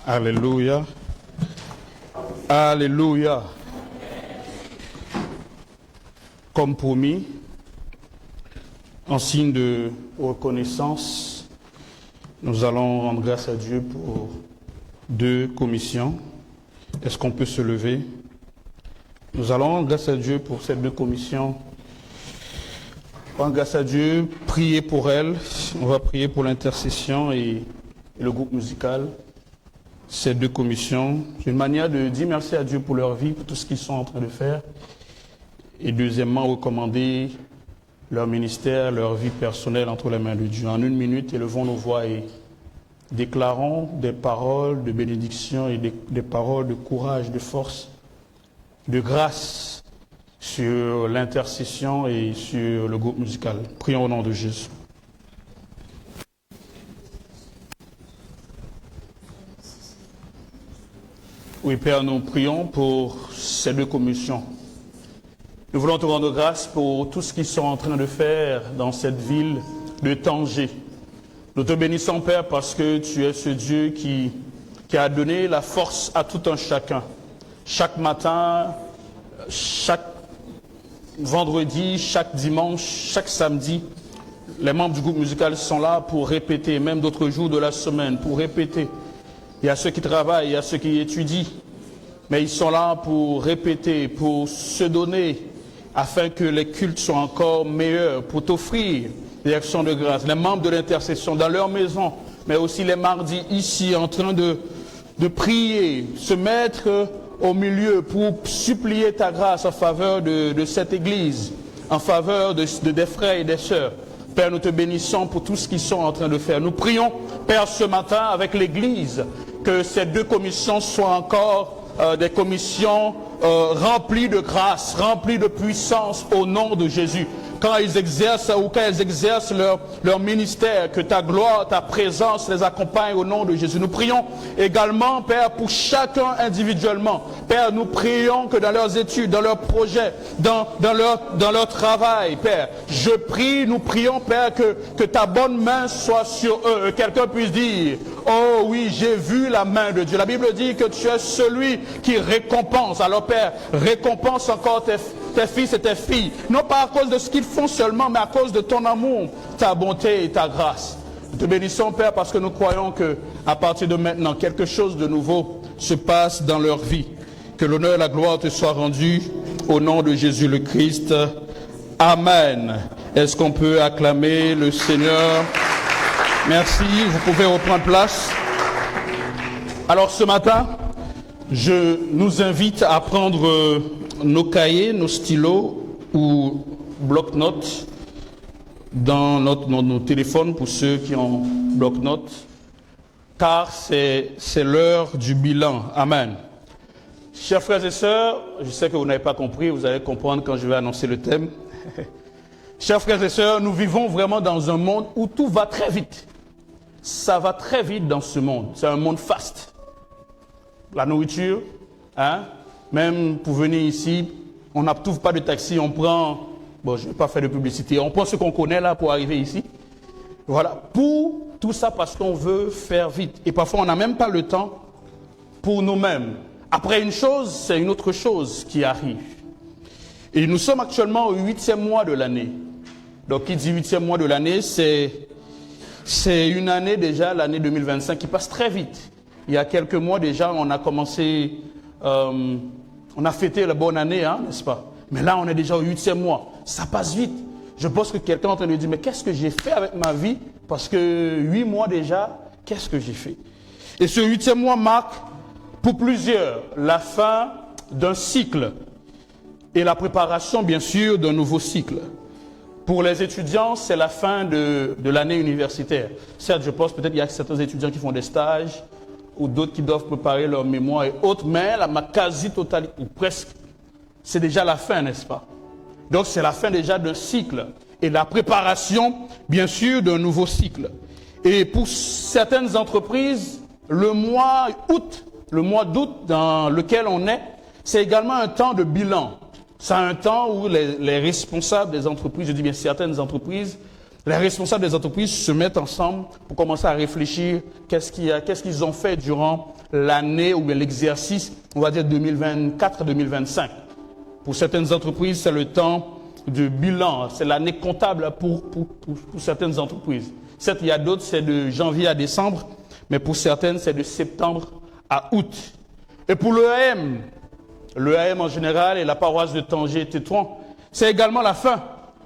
Alléluia. Alléluia. Comme promis, en signe de reconnaissance, nous allons rendre grâce à Dieu pour 2 commissions. Est-ce qu'on peut se lever? Nous allons rendre grâce à Dieu pour ces 2 commissions. Rendre grâce à Dieu, prier pour elles. On va prier pour l'intercession et le groupe musical. Ces 2 commissions, c'est une manière de dire merci à Dieu pour leur vie, pour tout ce qu'ils sont en train de faire. Et deuxièmement, recommander leur ministère, leur vie personnelle entre les mains de Dieu. En 1 minute, élevons nos voix et déclarons des paroles de bénédiction et des paroles de courage, de force, de grâce sur l'intercession et sur le groupe musical. Prions au nom de Jésus. Oui, Père, nous prions pour ces 2 commissions. Nous voulons te rendre grâce pour tout ce qu'ils sont en train de faire dans cette ville de Tanger. Nous te bénissons, Père, parce que tu es ce Dieu qui a donné la force à tout un chacun. Chaque matin, chaque vendredi, chaque dimanche, chaque samedi, les membres du groupe musical sont là pour répéter, même d'autres jours de la semaine, pour répéter. Il y a ceux qui travaillent, il y a ceux qui étudient, mais ils sont là pour répéter, pour se donner, afin que les cultes soient encore meilleurs, pour t'offrir des actions de grâce. Les membres de l'intercession dans leur maison, mais aussi les mardis ici, en train de prier, se mettre au milieu pour supplier ta grâce en faveur de cette église, en faveur des frères et des sœurs. Père, nous te bénissons pour tout ce qu'ils sont en train de faire. Nous prions, Père, ce matin avec l'Église, que ces 2 commissions soient encore des commissions remplies de grâce, remplies de puissance au nom de Jésus. Quand ils exercent ou quand elles exercent leur ministère, que ta gloire, ta présence les accompagne au nom de Jésus. Nous prions également, Père, pour chacun individuellement. Père, nous prions que dans leurs études, dans leurs projets, dans leur travail, Père, je prie, nous prions, Père, que ta bonne main soit sur eux. Quelqu'un puisse dire, oh oui, j'ai vu la main de Dieu. La Bible dit que tu es celui qui récompense. Alors, Père, récompense encore tes fils et tes filles, non pas à cause de ce qu'ils font seulement, mais à cause de ton amour, ta bonté et ta grâce. Nous te bénissons, Père, parce que nous croyons que à partir de maintenant, quelque chose de nouveau se passe dans leur vie. Que l'honneur et la gloire te soient rendus au nom de Jésus le Christ. Amen. Est-ce qu'on peut acclamer le Seigneur? Merci, vous pouvez reprendre place. Alors ce matin, je nous invite à prendre nos cahiers, nos stylos ou bloc-notes dans nos téléphones pour ceux qui ont bloc-notes, car c'est l'heure du bilan. Amen. Chers frères et sœurs, je sais que vous n'avez pas compris, vous allez comprendre quand je vais annoncer le thème. Chers frères et sœurs, nous vivons vraiment dans un monde où tout va très vite. Ça va très vite dans ce monde. C'est un monde fast. La nourriture, même pour venir ici, on n'approuve pas de taxi, on prend, bon, je ne vais pas faire de publicité, on prend ce qu'on connaît là pour arriver ici. Voilà, pour tout ça parce qu'on veut faire vite. Et parfois, on n'a même pas le temps pour nous-mêmes. Après une chose, c'est une autre chose qui arrive. Et nous sommes actuellement au 8e mois de l'année. Donc, qui dit 8e mois de l'année, c'est une année déjà, l'année 2025, qui passe très vite. Il y a quelques mois déjà, on a commencé, on a fêté la bonne année, n'est-ce pas? Mais là, on est déjà au 8e mois. Ça passe vite. Je pense que quelqu'un est en train de dire, mais qu'est-ce que j'ai fait avec ma vie? Parce que 8 mois déjà, qu'est-ce que j'ai fait? Et ce 8e mois marque, pour plusieurs, la fin d'un cycle et la préparation, bien sûr, d'un nouveau cycle. Pour les étudiants, c'est la fin de l'année universitaire. Certes, je pense peut-être qu'il y a certains étudiants qui font des stages ou d'autres qui doivent préparer leur mémoire et autres, mais la quasi-totalité, ou presque, c'est déjà la fin, n'est-ce pas? Donc, c'est la fin déjà d'un cycle et la préparation, bien sûr, d'un nouveau cycle. Et pour certaines entreprises, le mois d'août dans lequel on est, c'est également un temps de bilan. C'est un temps où les responsables des entreprises, je dis bien certaines entreprises, Les responsables des entreprises se mettent ensemble pour commencer à réfléchir qu'est-ce qu'ils ont fait durant l'année ou bien l'exercice, on va dire 2024-2025. Pour certaines entreprises, c'est le temps de bilan, c'est l'année comptable pour certaines entreprises. Certes, il y a d'autres, c'est de janvier à décembre, mais pour certaines, c'est de septembre à août. Et pour l'EAM en général et la paroisse de Tanger-Tétouan, c'est également la fin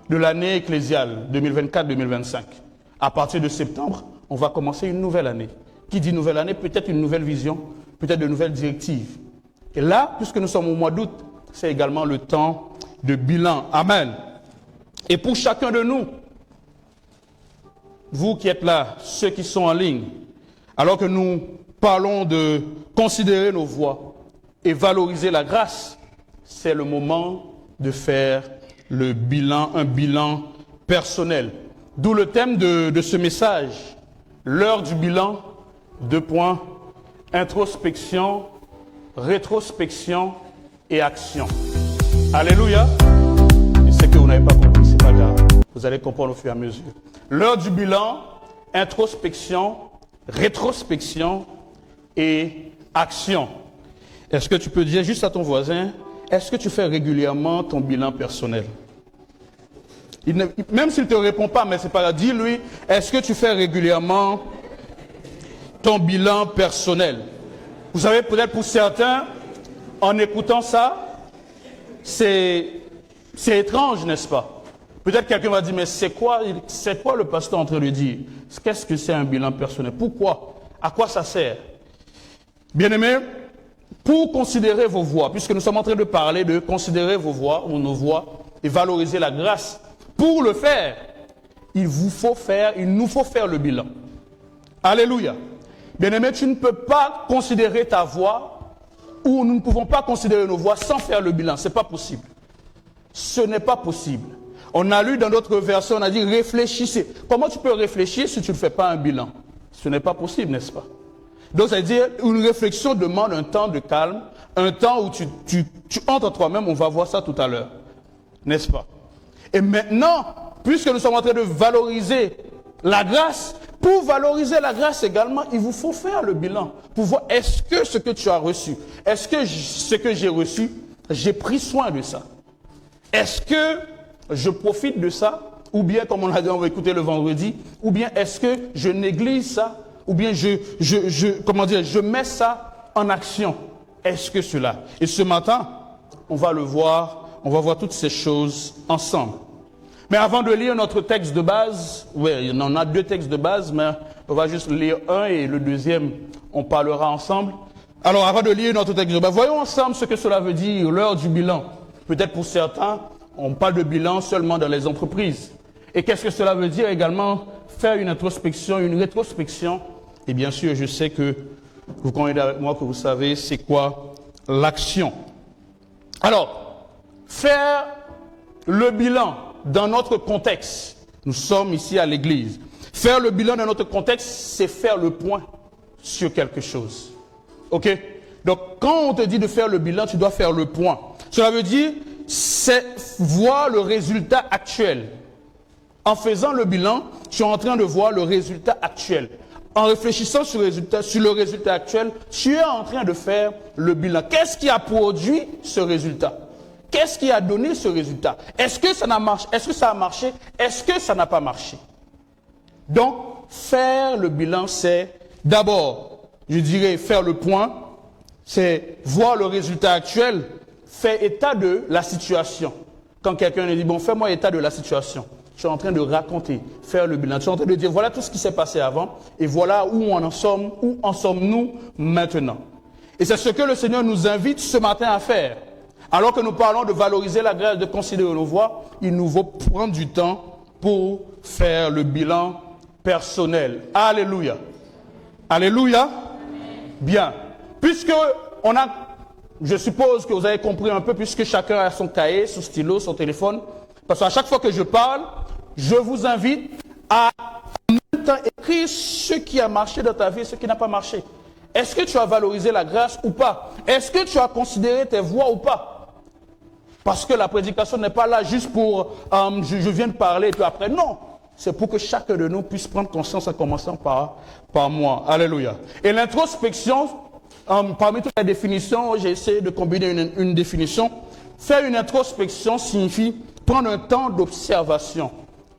de l'année ecclésiale 2024-2025. À partir de septembre, on va commencer une nouvelle année. Qui dit nouvelle année, peut-être une nouvelle vision, peut-être de nouvelles directives. Et là, puisque nous sommes au mois d'août, c'est également le temps de bilan. Amen. Et pour chacun de nous, vous qui êtes là, ceux qui sont en ligne, alors que nous parlons de considérer nos voies et valoriser la grâce, c'est le moment de faire le bilan, un bilan personnel. D'où le thème de ce message, l'heure du bilan, 2 points, introspection, rétrospection et action. Alléluia. Je sais que vous n'avez pas compris, c'est pas grave. Vous allez comprendre au fur et à mesure. L'heure du bilan, introspection, rétrospection et action. Est-ce que tu peux dire juste à ton voisin, est-ce que tu fais régulièrement ton bilan personnel? Même s'il ne te répond pas, mais c'est pas grave, dis-lui, est-ce que tu fais régulièrement ton bilan personnel? Vous savez, peut-être pour certains, en écoutant ça, c'est étrange, n'est-ce pas? Peut-être quelqu'un va dire, mais c'est quoi le pasteur en train de dire? Qu'est-ce que c'est un bilan personnel? Pourquoi? À quoi ça sert? Bien-aimés, pour considérer vos voies, puisque nous sommes en train de parler de considérer vos voies ou nos voies et valoriser la grâce, pour le faire, il nous faut faire le bilan. Alléluia. Bien-aimé, tu ne peux pas considérer ta voie ou nous ne pouvons pas considérer nos voies sans faire le bilan. Ce n'est pas possible. Ce n'est pas possible. On a lu dans d'autres versions, on a dit réfléchissez. Comment tu peux réfléchir si tu ne fais pas un bilan? Ce n'est pas possible, n'est-ce pas? Donc, c'est-à-dire, une réflexion demande un temps de calme, un temps où tu entres en toi-même, on va voir ça tout à l'heure. N'est-ce pas? Et maintenant, puisque nous sommes en train de valoriser la grâce, pour valoriser la grâce également, il vous faut faire le bilan. Pour voir, est-ce que ce que tu as reçu, est-ce que ce que j'ai reçu, j'ai pris soin de ça? Est-ce que je profite de ça? Ou bien, comme on va écouter le vendredi, ou bien est-ce que je néglige ça? Ou bien je mets ça en action. Est-ce que cela? Et ce matin, on va voir toutes ces choses ensemble. Mais avant de lire notre texte de base, oui, il y en a 2 textes de base, mais on va juste lire un et le deuxième, on parlera ensemble. Alors avant de lire notre texte de base, voyons ensemble ce que cela veut dire, l'heure du bilan. Peut-être pour certains, on parle de bilan seulement dans les entreprises. Et qu'est-ce que cela veut dire également? Faire une introspection, une rétrospection. Et bien sûr, je sais que vous convenez avec moi que vous savez c'est quoi l'action. Alors, faire le bilan dans notre contexte. Nous sommes ici à l'église. Faire le bilan dans notre contexte, c'est faire le point sur quelque chose. OK? Donc, quand on te dit de faire le bilan, tu dois faire le point. Cela veut dire, c'est voir le résultat actuel. En faisant le bilan, tu es en train de voir le résultat actuel. En réfléchissant sur le résultat actuel, tu es en train de faire le bilan. Qu'est-ce qui a produit ce résultat? Qu'est-ce qui a donné ce résultat? Est-ce que ça a marché? Est-ce que ça a marché? Est-ce que ça n'a pas marché? Donc, faire le bilan, c'est d'abord, je dirais, faire le point, c'est voir le résultat actuel, faire état de la situation. Quand quelqu'un nous dit, bon, fais-moi état de la situation. Tu es en train de raconter, faire le bilan. Tu es en train de dire, voilà tout ce qui s'est passé avant et voilà où en sommes-nous maintenant. Et c'est ce que le Seigneur nous invite ce matin à faire. Alors que nous parlons de valoriser la grâce, de considérer nos voies, il nous faut prendre du temps pour faire le bilan personnel. Alléluia. Alléluia. Amen. Bien. Puisque je suppose que vous avez compris un peu, puisque chacun a son cahier, son stylo, son téléphone. Parce qu'à chaque fois que je parle, je vous invite à en même temps écrire ce qui a marché dans ta vie et ce qui n'a pas marché. Est-ce que tu as valorisé la grâce ou pas? Est-ce que tu as considéré tes voies ou pas? Parce que la prédication n'est pas là juste pour je viens de parler et puis après. Non. c'est pour que chacun de nous puisse prendre conscience en commençant par moi. Alléluia. Et l'introspection, parmi toutes les définitions, j'ai essayé de combiner une définition. Faire une introspection signifie prendre un temps d'observation,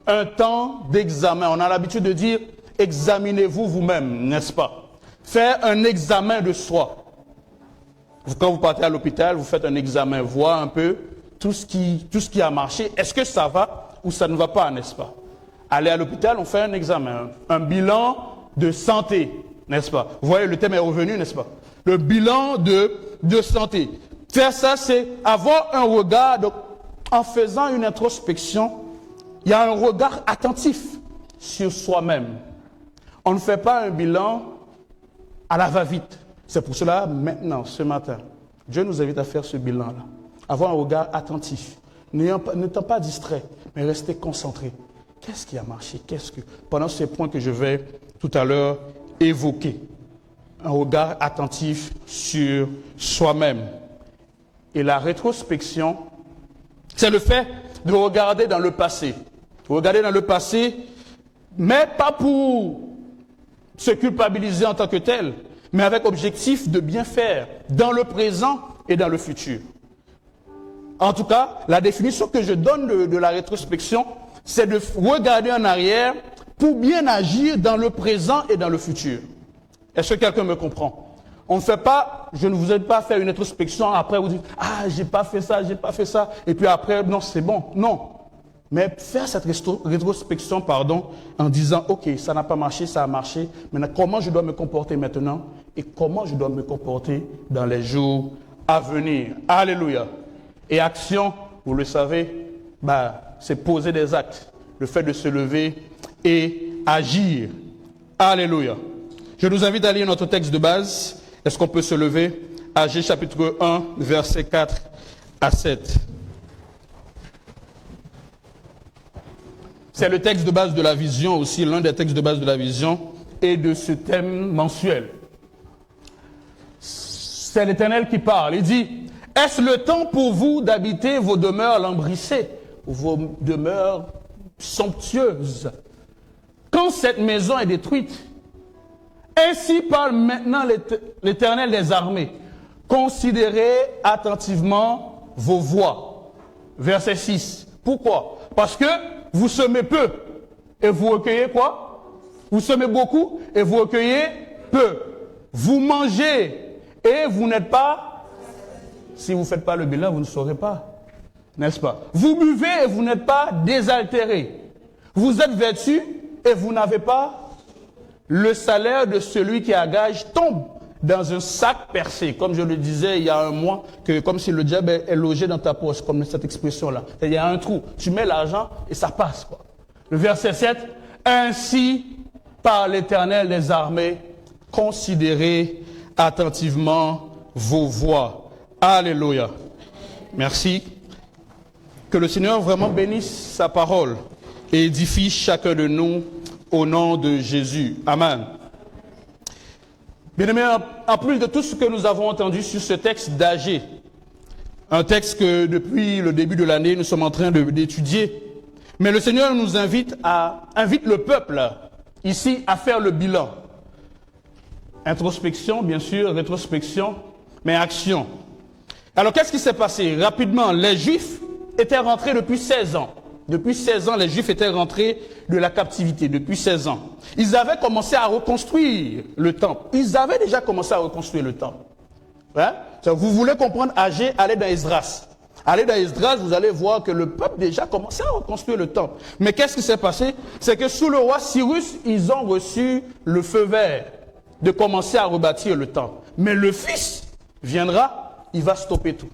un temps d'examen. On a l'habitude de dire « examinez-vous vous-même », n'est-ce pas? Faire un examen de soi. Quand vous partez à l'hôpital, vous faites un examen, voir un peu tout ce qui a marché. Est-ce que ça va ou ça ne va pas, n'est-ce pas? Aller à l'hôpital, on fait un examen, un bilan de santé, n'est-ce pas? Vous voyez, le thème est revenu, n'est-ce pas? Le bilan de santé. Faire ça, c'est avoir un regard. Donc, en faisant une introspection, il y a un regard attentif sur soi-même. On ne fait pas un bilan à la va-vite. C'est pour cela, maintenant, ce matin, Dieu nous invite à faire ce bilan-là. Avoir un regard attentif. N'étant pas distrait, mais rester concentré. Qu'est-ce qui a marché? Pendant ces points que je vais tout à l'heure évoquer. Un regard attentif sur soi-même. Et la rétrospection, c'est le fait de regarder dans le passé. Regarder dans le passé, mais pas pour se culpabiliser en tant que tel, mais avec objectif de bien faire dans le présent et dans le futur. En tout cas, la définition que je donne de la rétrospection, c'est de regarder en arrière pour bien agir dans le présent et dans le futur. Est-ce que quelqu'un me comprend? On ne fait pas, je ne vous aide pas à faire une introspection, après vous dites, ah, j'ai pas fait ça, et puis après, non, c'est bon. Non. Mais faire cette rétrospection, en disant, ok, ça n'a pas marché, ça a marché, maintenant, comment je dois me comporter maintenant et comment je dois me comporter dans les jours à venir. Alléluia. Et action, vous le savez, c'est poser des actes, le fait de se lever et agir. Alléluia. Je nous invite à lire notre texte de base. Est-ce qu'on peut se lever? Agir chapitre 1, versets 4 à 7. C'est le texte de base de la vision aussi, l'un des textes de base de la vision et de ce thème mensuel. C'est l'Éternel qui parle. Il dit, est-ce le temps pour vous d'habiter vos demeures lambrissées, vos demeures somptueuses, quand cette maison est détruite? Ainsi parle maintenant l'Éternel des armées. Considérez attentivement vos voies. Verset 6. Pourquoi? Parce que vous semez peu et vous recueillez quoi? Vous semez beaucoup et vous recueillez peu. Vous mangez et vous n'êtes pas... Si vous ne faites pas le bilan, vous ne saurez pas. N'est-ce pas? Vous buvez et vous n'êtes pas désaltéré. Vous êtes vêtus et vous n'avez pas... Le salaire de celui qui a gage tombe dans un sac percé. Comme je le disais il y a un mois, que comme si le diable est logé dans ta poche, comme cette expression-là. Il y a un trou. Tu mets l'argent et ça passe, quoi. Le verset 7. Ainsi, par l'Éternel des armées, considérez attentivement vos voies. Alléluia. Merci. Que le Seigneur vraiment bénisse sa parole et édifie chacun de nous au nom de Jésus. Amen. Bien-aimés, en plus de tout ce que nous avons entendu sur ce texte d'Agé, un texte que depuis le début de l'année, nous sommes en train d'étudier, mais le Seigneur nous invite le peuple ici à faire le bilan. Introspection, bien sûr, rétrospection, mais action. Alors, qu'est-ce qui s'est passé? Rapidement, les Juifs étaient rentrés depuis 16 ans. Depuis 16 ans, les Juifs étaient rentrés de la captivité, depuis 16 ans. Ils avaient commencé à reconstruire le temple. Ils avaient déjà commencé à reconstruire le temple. Hein? Vous voulez comprendre Agé, allez dans Esdras. Allez dans Esdras, vous allez voir que le peuple déjà commençait à reconstruire le temple. Mais qu'est-ce qui s'est passé? C'est que sous le roi Cyrus, ils ont reçu le feu vert de commencer à rebâtir le temple. Mais le fils viendra, il va stopper tout.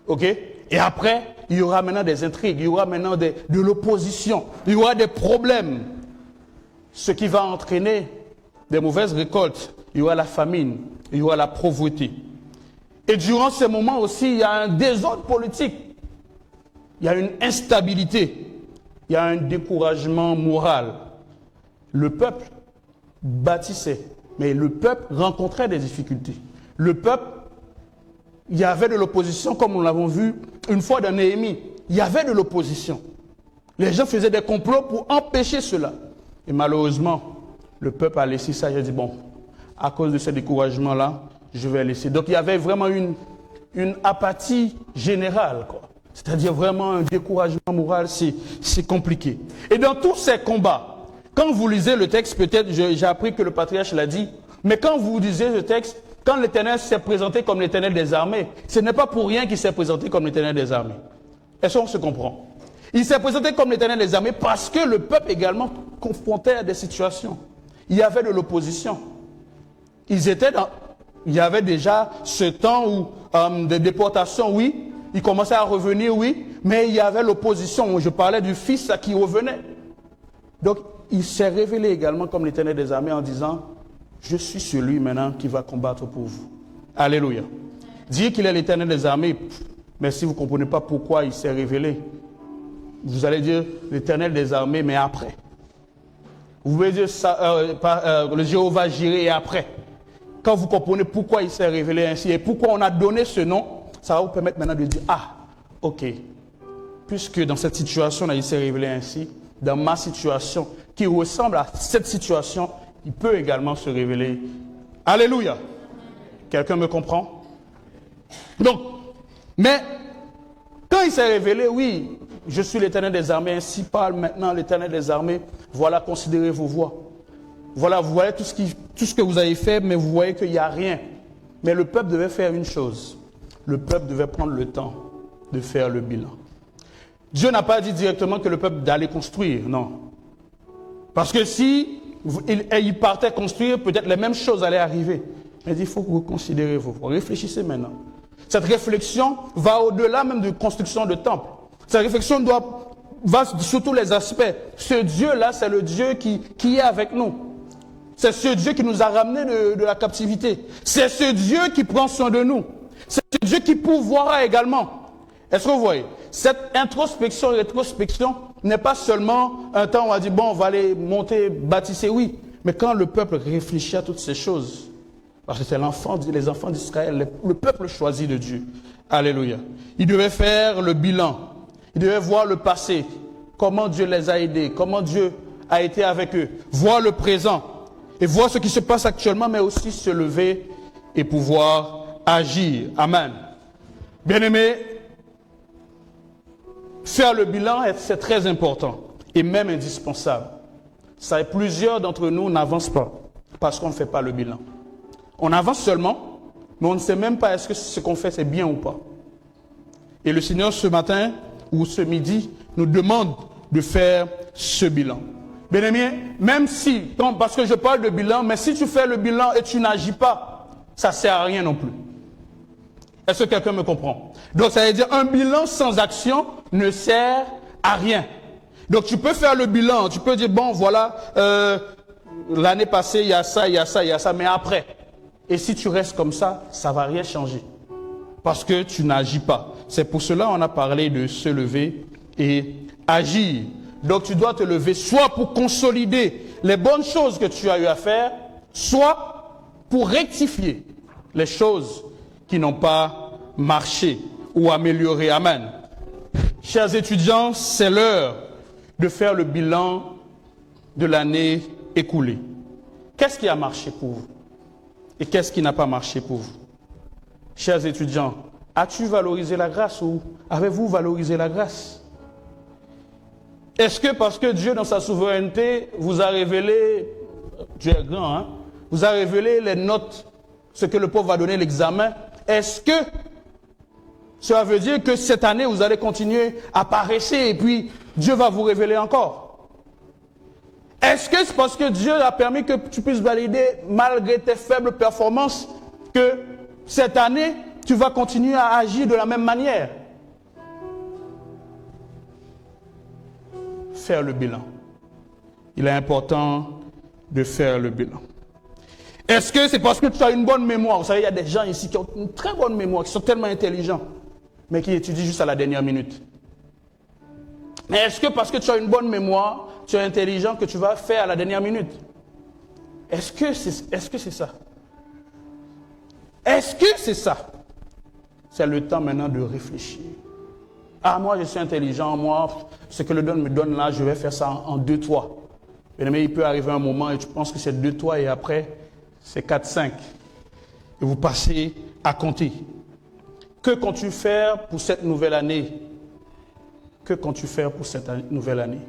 Ok? Et après, il y aura maintenant des intrigues, il y aura maintenant de l'opposition, il y aura des problèmes. Ce qui va entraîner des mauvaises récoltes, il y aura la famine, il y aura la pauvreté. Et durant ces moments aussi, il y a un désordre politique, il y a une instabilité, il y a un découragement moral. Le peuple bâtissait, mais le peuple rencontrait des difficultés. Le peuple, il y avait de l'opposition, comme nous l'avons vu une fois dans Néhémie. Il y avait de l'opposition. Les gens faisaient des complots pour empêcher cela. Et malheureusement, le peuple a laissé ça. J'ai dit, bon, à cause de ce découragement-là, je vais laisser. Donc il y avait vraiment une apathie générale, quoi. C'est-à-dire vraiment un découragement moral, c'est compliqué. Et dans tous ces combats, quand vous lisez le texte, peut-être, j'ai appris que le patriarche l'a dit, mais quand vous lisez le texte, quand l'Éternel s'est présenté comme l'Éternel des armées, ce n'est pas pour rien qu'il s'est présenté comme l'Éternel des armées. Est-ce qu'on se comprend? Il s'est présenté comme l'Éternel des armées parce que le peuple également confrontait à des situations. Il y avait de l'opposition. Il y avait déjà ce temps où de déportation, oui, il commençait à revenir, oui, mais il y avait l'opposition. Je parlais du fils qui revenait. Donc, il s'est révélé également comme l'Éternel des armées en disant, je suis celui maintenant qui va combattre pour vous. Alléluia. Dire qu'il est l'Éternel des armées, mais si vous ne comprenez pas pourquoi il s'est révélé, vous allez dire l'Éternel des armées, mais après. Vous pouvez dire le Jéhovah Jireh et après. Quand vous comprenez pourquoi il s'est révélé ainsi et pourquoi on a donné ce nom, ça va vous permettre maintenant de dire, ah, ok, puisque dans cette situation-là, il s'est révélé ainsi, dans ma situation, qui ressemble à cette situation, il peut également se révéler. Alléluia. Quelqu'un me comprend? Donc, mais, quand il s'est révélé, oui, je suis l'Éternel des armées, ainsi parle maintenant l'Éternel des armées, voilà, considérez vos voies. Voilà, vous voyez tout ce que vous avez fait, mais vous voyez qu'il n'y a rien. Mais le peuple devait faire une chose. Le peuple devait prendre le temps de faire le bilan. Dieu n'a pas dit directement que le peuple d'aller construire, non. Parce que si il partait construire, peut-être les mêmes choses allaient arriver. Mais il faut que vous considérez vos voies. Réfléchissez maintenant. Cette réflexion va au-delà même de construction de temple. Cette réflexion va sur tous les aspects. Ce Dieu-là, c'est le Dieu qui est avec nous. C'est ce Dieu qui nous a ramenés de la captivité. C'est ce Dieu qui prend soin de nous. C'est ce Dieu qui pourvoira également. Est-ce que vous voyez? Cette introspection, rétrospection n'est pas seulement un temps où on va dire, bon, on va aller monter, bâtisser, oui. Mais quand le peuple réfléchit à toutes ces choses, parce que c'est les enfants d'Israël, le peuple choisi de Dieu. Alléluia. Il devait faire le bilan. Il devait voir le passé. Comment Dieu les a aidés. Comment Dieu a été avec eux. Voir le présent. Et voir ce qui se passe actuellement, mais aussi se lever et pouvoir agir. Amen. Bien-aimés, faire le bilan, c'est très important et même indispensable. Ça, plusieurs d'entre nous n'avancent pas parce qu'on ne fait pas le bilan. On avance seulement, mais on ne sait même pas est-ce que ce qu'on fait c'est bien ou pas. Et le Seigneur ce matin ou ce midi nous demande de faire ce bilan. Bien-aimés, même si, parce que je parle de bilan, mais si tu fais le bilan et tu n'agis pas, ça ne sert à rien non plus. Est-ce que quelqu'un me comprend? Donc ça veut dire un bilan sans action ne sert à rien. Donc tu peux faire le bilan, tu peux dire bon voilà, l'année passée il y a ça, il y a ça, il y a ça, mais après. Et si tu restes comme ça, ça ne va rien changer. Parce que tu n'agis pas. C'est pour cela qu'on a parlé de se lever et agir. Donc tu dois te lever soit pour consolider les bonnes choses que tu as eu à faire, soit pour rectifier les choses qui n'ont pas marché ou amélioré. Amen. Chers étudiants, c'est l'heure de faire le bilan de l'année écoulée. Qu'est-ce qui a marché pour vous? Et qu'est-ce qui n'a pas marché pour vous? Chers étudiants, as-tu valorisé la grâce ou avez-vous valorisé la grâce? Est-ce que parce que Dieu, dans sa souveraineté, vous a révélé, Dieu est grand, hein, vous a révélé les notes, ce que le pauvre va donner l'examen, est-ce que cela veut dire que cette année, vous allez continuer à paresser et puis Dieu va vous révéler encore? Est-ce que c'est parce que Dieu a permis que tu puisses valider, malgré tes faibles performances, que cette année, tu vas continuer à agir de la même manière? Faire le bilan. Il est important de faire le bilan. Est-ce que c'est parce que tu as une bonne mémoire? Vous savez, il y a des gens ici qui ont une très bonne mémoire, qui sont tellement intelligents, mais qui étudient juste à la dernière minute. Mais est-ce que parce que tu as une bonne mémoire, tu es intelligent, que tu vas faire à la dernière minute? Est-ce que c'est ça? Est-ce que c'est ça? C'est le temps maintenant de réfléchir. Ah, moi, je suis intelligent, moi, ce que le don me donne là, je vais faire ça en 2 toits. Mais il peut arriver un moment et tu penses que c'est 2 toits et après, c'est 4, 5. Et vous passez à compter. Que comptes-tu faire pour cette nouvelle année? Que comptes-tu faire pour cette nouvelle année?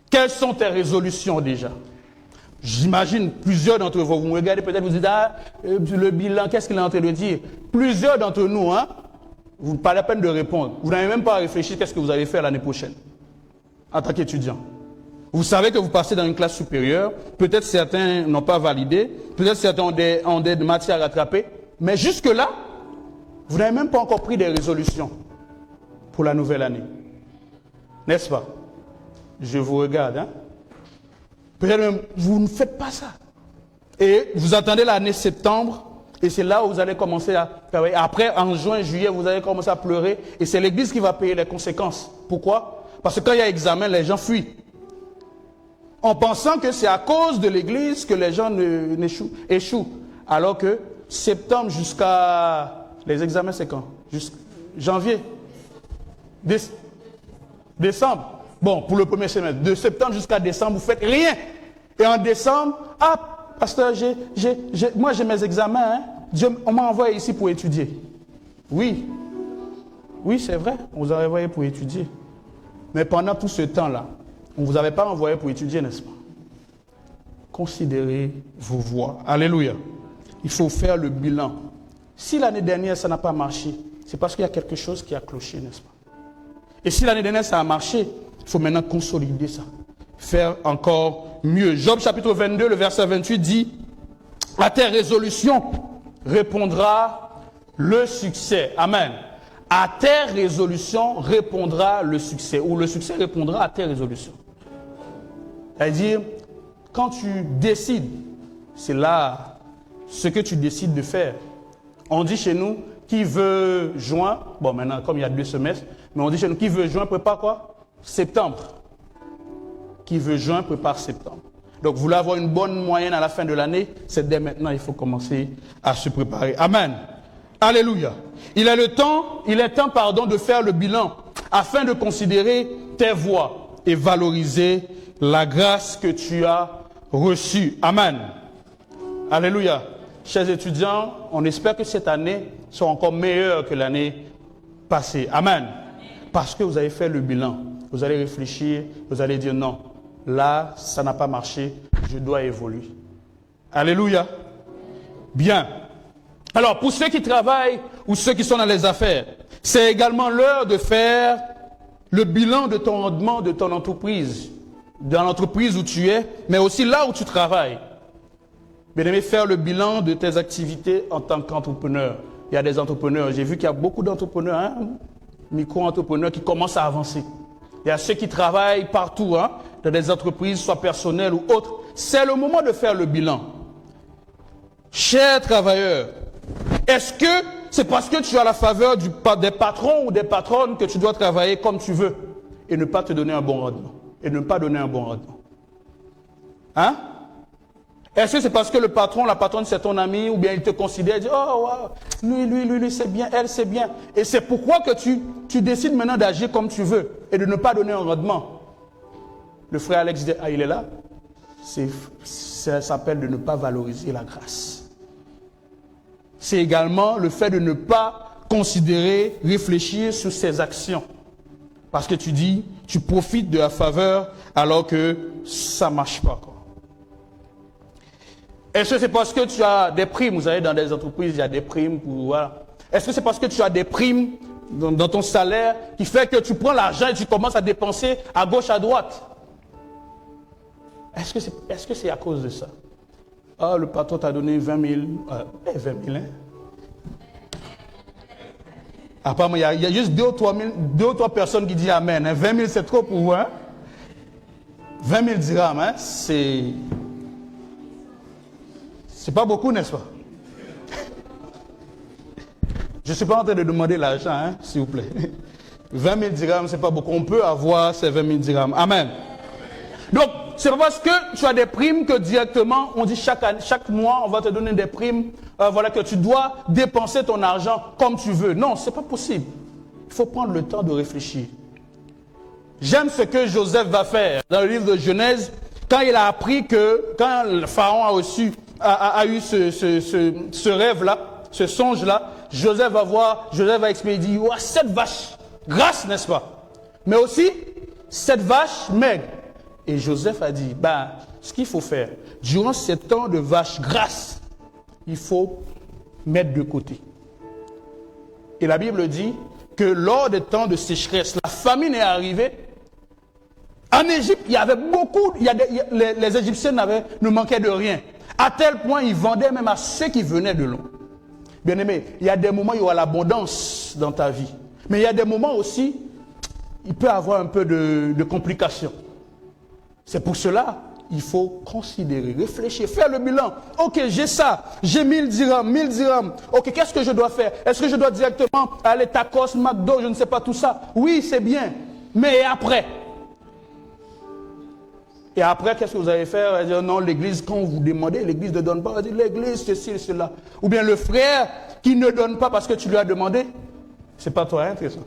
Quelles sont tes résolutions déjà? J'imagine plusieurs d'entre vous, vous me regardez peut-être, vous dites, ah, le bilan, qu'est-ce qu'il est en train de dire? Plusieurs d'entre nous, hein, vous pas la peine de répondre. Vous n'avez même pas à réfléchir qu'est-ce que vous allez faire l'année prochaine en tant qu'étudiant. Vous savez que vous passez dans une classe supérieure, peut-être certains n'ont pas validé, peut-être certains ont des matières à rattraper, mais jusque-là, vous n'avez même pas encore pris des résolutions pour la nouvelle année. N'est-ce pas? Je vous regarde, hein? Peut-être même, vous ne faites pas ça. Et vous attendez l'année septembre, et c'est là où vous allez commencer à travailler. Après, en juin, juillet, vous allez commencer à pleurer, et c'est l'Église qui va payer les conséquences. Pourquoi? Parce que quand il y a examen, les gens fuient. En pensant que c'est à cause de l'Église que les gens échouent. Alors que septembre jusqu'à... Les examens, c'est quand? Janvier? Décembre? Bon, pour le premier semestre, de septembre jusqu'à décembre, vous faites rien. Et en décembre, ah, pasteur, moi j'ai mes examens, hein. On m'a envoyé ici pour étudier. Oui, c'est vrai, on vous a envoyé pour étudier. Mais pendant tout ce temps-là, on ne vous avait pas envoyé pour étudier, n'est-ce pas? Considérez vos voies. Alléluia. Il faut faire le bilan. Si l'année dernière, ça n'a pas marché, c'est parce qu'il y a quelque chose qui a cloché, n'est-ce pas? Et si l'année dernière, ça a marché, il faut maintenant consolider ça. Faire encore mieux. Job chapitre 22, le verset 28 dit, « À tes résolutions répondra le succès. » Amen. À tes résolutions répondra le succès. Ou le succès répondra à tes résolutions. C'est-à-dire, quand tu décides, c'est là ce que tu décides de faire. On dit chez nous, qui veut juin, bon maintenant comme il y a 2 semestres, mais on dit chez nous, qui veut juin prépare quoi? Septembre. Qui veut juin prépare septembre. Donc, vous voulez avoir une bonne moyenne à la fin de l'année, c'est dès maintenant, il faut commencer à se préparer. Amen. Alléluia. Il est temps, de faire le bilan afin de considérer tes voies et valoriser la grâce que tu as reçue. Amen. Alléluia. Chers étudiants, on espère que cette année sera encore meilleure que l'année passée. Amen. Parce que vous avez fait le bilan. Vous allez réfléchir, vous allez dire non, là, ça n'a pas marché, je dois évoluer. Alléluia. Bien. Alors, pour ceux qui travaillent ou ceux qui sont dans les affaires, c'est également l'heure de faire le bilan de ton rendement, de ton entreprise, dans l'entreprise où tu es, mais aussi là où tu travailles. Bien aimé, faire le bilan de tes activités en tant qu'entrepreneur. Il y a des entrepreneurs, j'ai vu qu'il y a beaucoup d'entrepreneurs, hein, micro-entrepreneurs qui commencent à avancer. Il y a ceux qui travaillent partout, hein, dans des entreprises, soit personnelles ou autres. C'est le moment de faire le bilan. Chers travailleurs, est-ce que c'est parce que tu as la faveur des patrons ou des patronnes que tu dois travailler comme tu veux et ne pas te donner un bon rendement? Et ne pas donner un bon rendement. Hein? Est-ce que c'est parce que le patron, la patronne, c'est ton ami, ou bien il te considère, il dit, oh, wow, lui, c'est bien, elle, c'est bien. Et c'est pourquoi que tu décides maintenant d'agir comme tu veux et de ne pas donner un rendement. Le frère Alex dit, ah, il est là. Ça s'appelle de ne pas valoriser la grâce. C'est également le fait de ne pas considérer, réfléchir sur ses actions. Parce que tu dis, tu profites de la faveur alors que ça ne marche pas, quoi. Est-ce que c'est parce que tu as des primes? Vous savez, dans des entreprises, il y a des primes pour, voilà. Est-ce que c'est parce que tu as des primes dans ton salaire qui fait que tu prends l'argent et tu commences à dépenser à gauche, à droite? Est-ce que c'est à cause de ça? Ah, le patron t'a donné 20 000. 20 000, hein? Apparemment, il y a juste 2 ou 3 personnes qui disent Amen. Hein? 20 000, c'est trop pour vous. Hein? 20 000 dirhams, hein? C'est pas beaucoup, n'est-ce pas? Je ne suis pas en train de demander l'argent, hein, s'il vous plaît. 20 000 dirhams, c'est pas beaucoup. On peut avoir ces 20 000 dirhams. Amen. Donc, c'est pas parce que tu as des primes que directement, on dit chaque mois, on va te donner des primes, voilà, que tu dois dépenser ton argent comme tu veux. Non, c'est pas possible. Il faut prendre le temps de réfléchir. J'aime ce que Joseph va faire dans le livre de Genèse, quand il a appris que, quand le Pharaon a eu ce rêve-là, ce songe-là, Joseph va expliquer, il dit, oh, cette vache grasse, n'est-ce pas? Mais aussi, cette vache maigre. Et Joseph a dit, ce qu'il faut faire, durant ces temps de vache grasse, il faut mettre de côté. Et la Bible dit que lors des temps de sécheresse, la famine est arrivée. En Égypte, il y avait beaucoup, les Égyptiens ne manquaient de rien. À tel point, ils vendaient même à ceux qui venaient de loin. Bien aimé, il y a des moments où il y aura l'abondance dans ta vie. Mais il y a des moments aussi, il peut y avoir un peu de complications. C'est pour cela, il faut considérer, réfléchir, faire le bilan. Ok, j'ai ça, j'ai 1000 dirhams. Ok, qu'est-ce que je dois faire? Est-ce que je dois directement aller tacos, McDo, je ne sais pas tout ça? Oui, c'est bien. Mais après? Et après, qu'est-ce que vous allez faire? Vous allez dire, non, l'église, quand vous demandez, l'église ne donne pas. Vous allez dire, l'église, ceci, cela. Ou bien le frère qui ne donne pas parce que tu lui as demandé. C'est pas toi, hein, ça.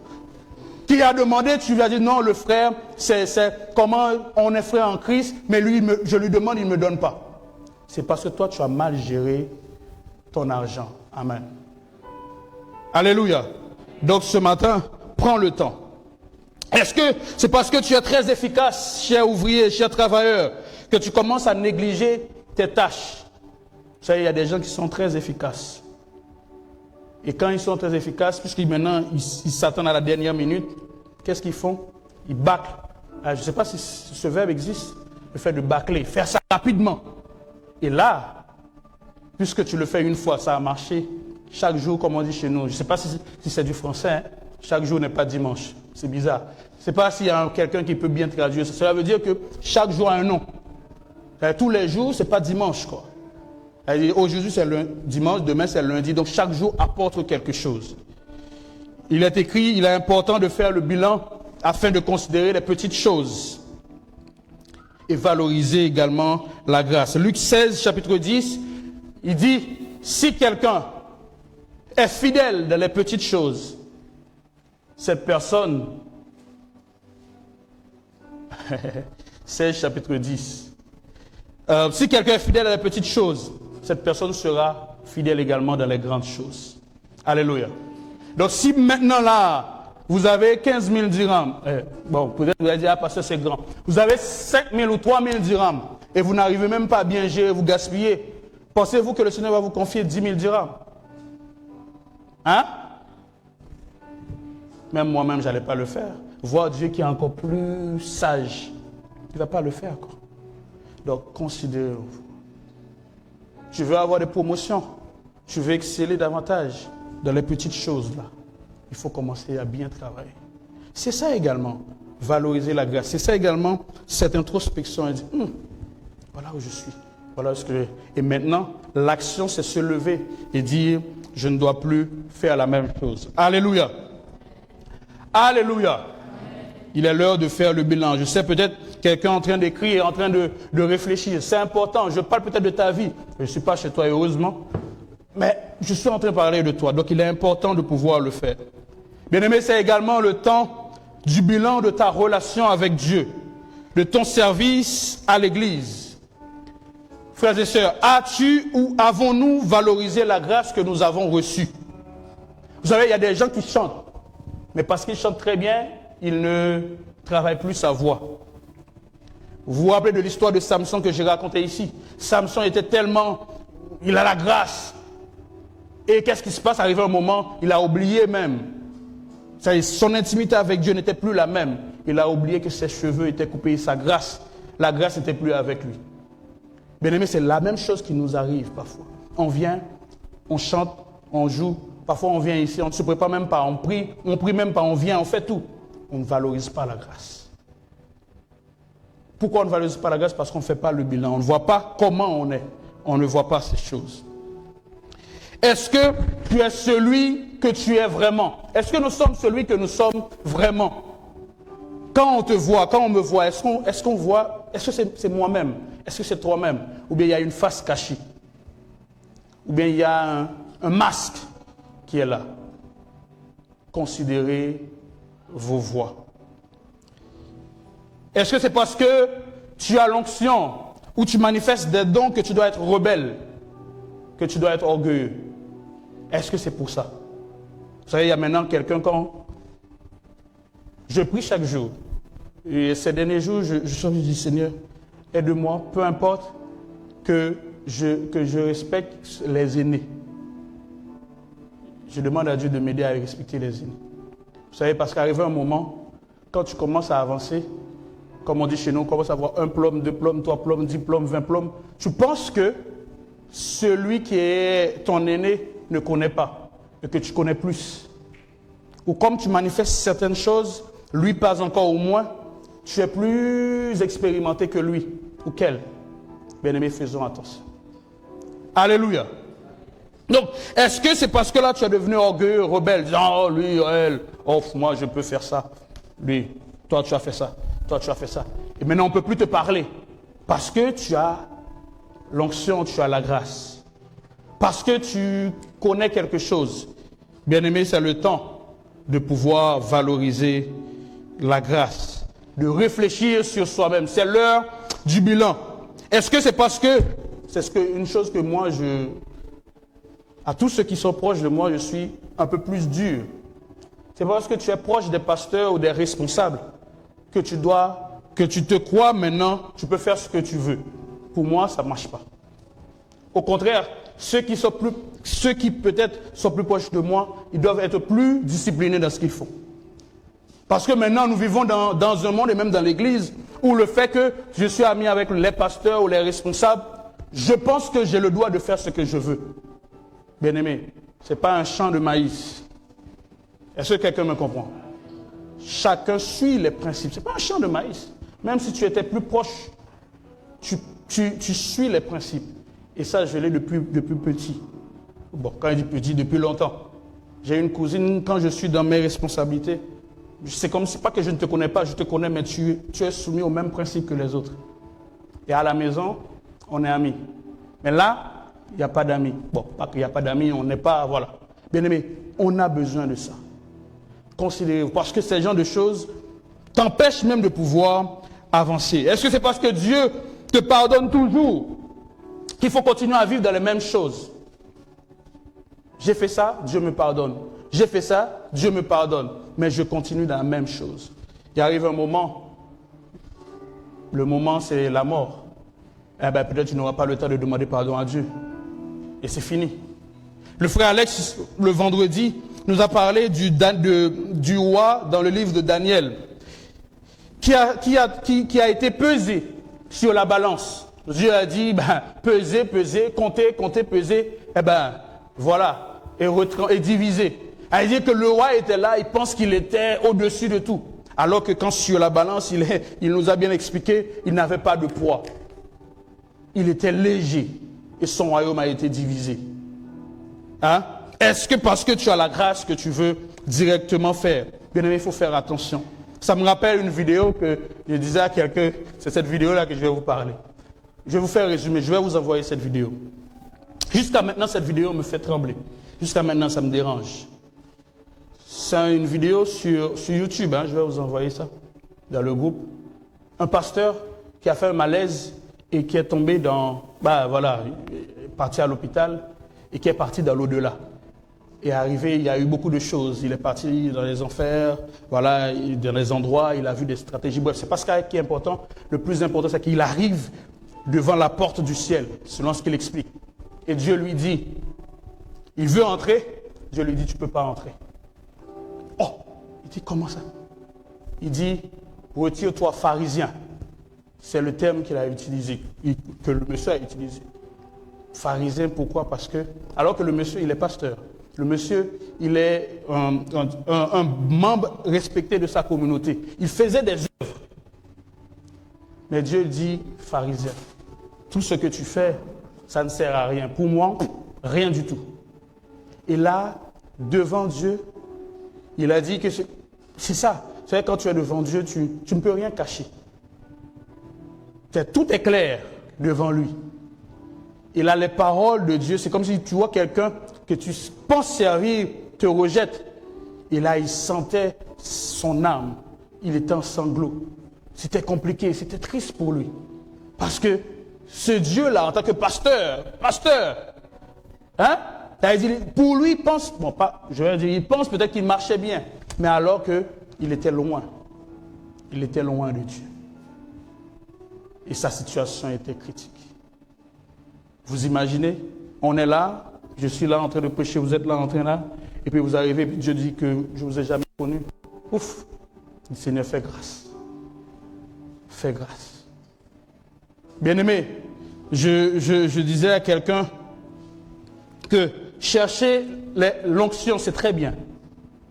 Qui a demandé, tu lui as dit, non, le frère, c'est comment on est frère en Christ, mais lui, je lui demande, il ne me donne pas. C'est parce que toi, tu as mal géré ton argent. Amen. Alléluia. Donc ce matin, prends le temps. Est-ce que c'est parce que tu es très efficace, cher ouvrier, cher travailleur, que tu commences à négliger tes tâches? Vous savez, il y a des gens qui sont très efficaces. Et quand ils sont très efficaces, puisqu'ils maintenant ils s'attendent à la dernière minute, qu'est-ce qu'ils font? Ils bâclent. Je ne sais pas si ce verbe existe, le fait de bâcler, faire ça rapidement. Et là, puisque tu le fais une fois, ça a marché. Chaque jour, comme on dit chez nous, je ne sais pas si c'est du français, hein? Chaque jour n'est pas dimanche. C'est bizarre. Je ne sais pas s'il y a quelqu'un qui peut bien traduire ça. Cela veut dire que chaque jour a un nom. Tous les jours, ce n'est pas dimanche, quoi. Aujourd'hui, c'est le dimanche, demain, c'est lundi. Donc, chaque jour apporte quelque chose. Il est écrit, il est important de faire le bilan afin de considérer les petites choses et valoriser également la grâce. Luc 16, chapitre 10, il dit, si quelqu'un est fidèle dans les petites choses, cette personne, 16, chapitre 10, si quelqu'un est fidèle à les petites choses, cette personne sera fidèle également dans les grandes choses. Alléluia. Donc si maintenant là, vous avez 15 000 dirhams, bon, peut-être vous allez dire, parce que c'est grand. Vous avez 5 000 ou 3 000 dirhams et vous n'arrivez même pas à bien gérer, vous gaspillez. Pensez-vous que le Seigneur va vous confier 10 000 dirhams? Hein? Même moi-même, je n'allais pas le faire. Voir Dieu qui est encore plus sage, il ne va pas le faire, quoi. Donc, considérez-vous. Tu veux avoir des promotions, tu veux exceller davantage dans les petites choses là. Il faut commencer à bien travailler. C'est ça également, valoriser la grâce. C'est ça également, cette introspection. Et dire, voilà où je suis, voilà ce que. Et maintenant, l'action, c'est se lever et dire, je ne dois plus faire la même chose. Alléluia. Alléluia. Il est l'heure de faire le bilan. Je sais peut-être quelqu'un en train d'écrire, en train de réfléchir. C'est important. Je parle peut-être de ta vie. Je ne suis pas chez toi, heureusement. Mais je suis en train de parler de toi. Donc il est important de pouvoir le faire. Bien-aimé, c'est également le temps du bilan de ta relation avec Dieu, de ton service à l'Église. Frères et sœurs, as-tu ou avons-nous valorisé la grâce que nous avons reçue? Vous savez, il y a des gens qui chantent. Mais parce qu'ils chantent très bien, ils ne travaillent plus sa voix. Vous vous rappelez de l'histoire de Samson que j'ai racontée ici? Samson était tellement... Il a la grâce. Et qu'est-ce qui se passe? Arrivé un moment, il a oublié même. Son intimité avec Dieu n'était plus la même. Il a oublié que ses cheveux étaient coupés. Sa grâce, la grâce n'était plus avec lui. Bien aimé, c'est la même chose qui nous arrive parfois. On vient, on chante, on joue. Parfois on vient ici, on ne se prépare même pas, on prie même pas, on vient, on fait tout. On ne valorise pas la grâce. Pourquoi on ne valorise pas la grâce? Parce qu'on ne fait pas le bilan. On ne voit pas comment on est. On ne voit pas ces choses. Est-ce que tu es celui que tu es vraiment? Est-ce que nous sommes celui que nous sommes vraiment? Quand on te voit, quand on me voit, est-ce qu'on voit, est-ce que c'est moi-même? Est-ce que c'est toi-même? Ou bien il y a une face cachée? Ou bien il y a un masque qui est là? Considérez vos voix. Est-ce que c'est parce que tu as l'onction ou tu manifestes des dons que tu dois être rebelle, que tu dois être orgueilleux? Est-ce que c'est pour ça? Vous savez, il y a maintenant quelqu'un quand je prie chaque jour. Et ces derniers jours, je dis Seigneur, aide-moi, peu importe que je respecte les aînés. Je demande à Dieu de m'aider à respecter les aînés. Vous savez, parce qu'arrivé un moment, quand tu commences à avancer, comme on dit chez nous, on commence à avoir 1 plomb, 2 plombs, 3 plombs, 10 plombs, 20 plombs, tu penses que celui qui est ton aîné ne connaît pas et que tu connais plus. Ou comme tu manifestes certaines choses, lui pas encore au moins, tu es plus expérimenté que lui ou qu'elle. Bien-aimés, faisons attention. Alléluia. Donc, est-ce que c'est parce que là tu es devenu orgueilleux, rebelle, disant, oh lui, elle, oh moi je peux faire ça. Lui, toi tu as fait ça, toi tu as fait ça. Et maintenant on ne peut plus te parler. Parce que tu as l'onction, tu as la grâce. Parce que tu connais quelque chose. Bien-aimé, c'est le temps de pouvoir valoriser la grâce. De réfléchir sur soi-même. C'est l'heure du bilan. Est-ce que c'est parce que, une chose que moi à tous ceux qui sont proches de moi, je suis un peu plus dur. C'est parce que tu es proche des pasteurs ou des responsables que tu te crois maintenant, tu peux faire ce que tu veux. Pour moi, ça ne marche pas. Au contraire, ceux qui peut-être sont plus proches de moi, ils doivent être plus disciplinés dans ce qu'ils font. Parce que maintenant, nous vivons dans un monde, et même dans l'église, où le fait que je suis ami avec les pasteurs ou les responsables, je pense que j'ai le droit de faire ce que je veux. Bien-aimé, ce n'est pas un champ de maïs. Est-ce que quelqu'un me comprend? Chacun suit les principes. Ce n'est pas un champ de maïs. Même si tu étais plus proche, tu suis les principes. Et ça, je l'ai depuis petit. Bon, quand je dis petit, depuis longtemps. J'ai une cousine, quand je suis dans mes responsabilités, c'est comme si, pas que je ne te connais pas, je te connais, mais tu es soumis aux mêmes principes que les autres. Et à la maison, on est amis. Mais là, il n'y a pas d'amis. Bon, pas qu'il n'y a pas d'amis, on n'est pas, voilà. Bien aimé, on a besoin de ça. Considérez-vous, parce que ces genres de choses t'empêchent même de pouvoir avancer. Est-ce que c'est parce que Dieu te pardonne toujours qu'il faut continuer à vivre dans les mêmes choses? J'ai fait ça, Dieu me pardonne. J'ai fait ça, Dieu me pardonne. Mais je continue dans la même chose. Il arrive un moment, le moment c'est la mort. Eh bien peut-être tu n'auras pas le temps de demander pardon à Dieu. Et c'est fini. Le frère Alex, le vendredi, nous a parlé du roi dans le livre de Daniel, qui a été pesé sur la balance. Dieu a dit, pesez, comptez, pesez, voilà, et divisé. Il dit que le roi était là, il pense qu'il était au-dessus de tout. Alors que quand sur la balance, il nous a bien expliqué, il n'avait pas de poids. Il était léger et son royaume a été divisé. Hein? Est-ce que parce que tu as la grâce que tu veux directement faire? Bien aimé, il faut faire attention. Ça me rappelle une vidéo que je disais à quelqu'un, c'est cette vidéo-là que je vais vous parler. Je vais vous faire résumer, je vais vous envoyer cette vidéo. Jusqu'à maintenant, cette vidéo me fait trembler. Jusqu'à maintenant, ça me dérange. C'est une vidéo sur YouTube, hein, je vais vous envoyer ça dans le groupe. Un pasteur qui a fait un malaise et qui est tombé parti à l'hôpital et qui est parti dans l'au-delà. Et arrivé, il y a eu beaucoup de choses. Il est parti dans les enfers, voilà, dans les endroits, il a vu des stratégies. Bref, c'est pas ce qui est important. Le plus important, c'est qu'il arrive devant la porte du ciel, selon ce qu'il explique. Et Dieu lui dit, il veut entrer. Dieu lui dit, tu ne peux pas entrer. Oh, il dit, comment ça? Il dit, retire-toi, pharisien. C'est le terme qu'il a utilisé, que le monsieur a utilisé. Pharisien, pourquoi? Parce que, alors que le monsieur, il est pasteur. Le monsieur, il est un membre respecté de sa communauté. Il faisait des œuvres. Mais Dieu dit, pharisien, tout ce que tu fais, ça ne sert à rien. Pour moi, rien du tout. Et là, devant Dieu, il a dit que c'est ça. Vous savez, quand tu es devant Dieu, tu ne peux rien cacher. Tout est clair devant lui. Il a les paroles de Dieu. C'est comme si tu vois quelqu'un que tu penses servir, te rejette. Et là, il sentait son âme, il était en sanglots. C'était compliqué, c'était triste pour lui. Parce que ce Dieu-là, en tant que pasteur, hein, pour lui, il pense, bon, pas, je vais dire, il pense peut-être qu'il marchait bien, mais alors qu'il était loin. Il était loin de Dieu. Et sa situation était critique. Vous imaginez, on est là, je suis là en train de prêcher, vous êtes là en train là, et puis vous arrivez, et puis Dieu dit que je ne vous ai jamais connu. Ouf, le Seigneur fait grâce. Fait grâce. Bien-aimé, je disais à quelqu'un que chercher l'onction, c'est très bien.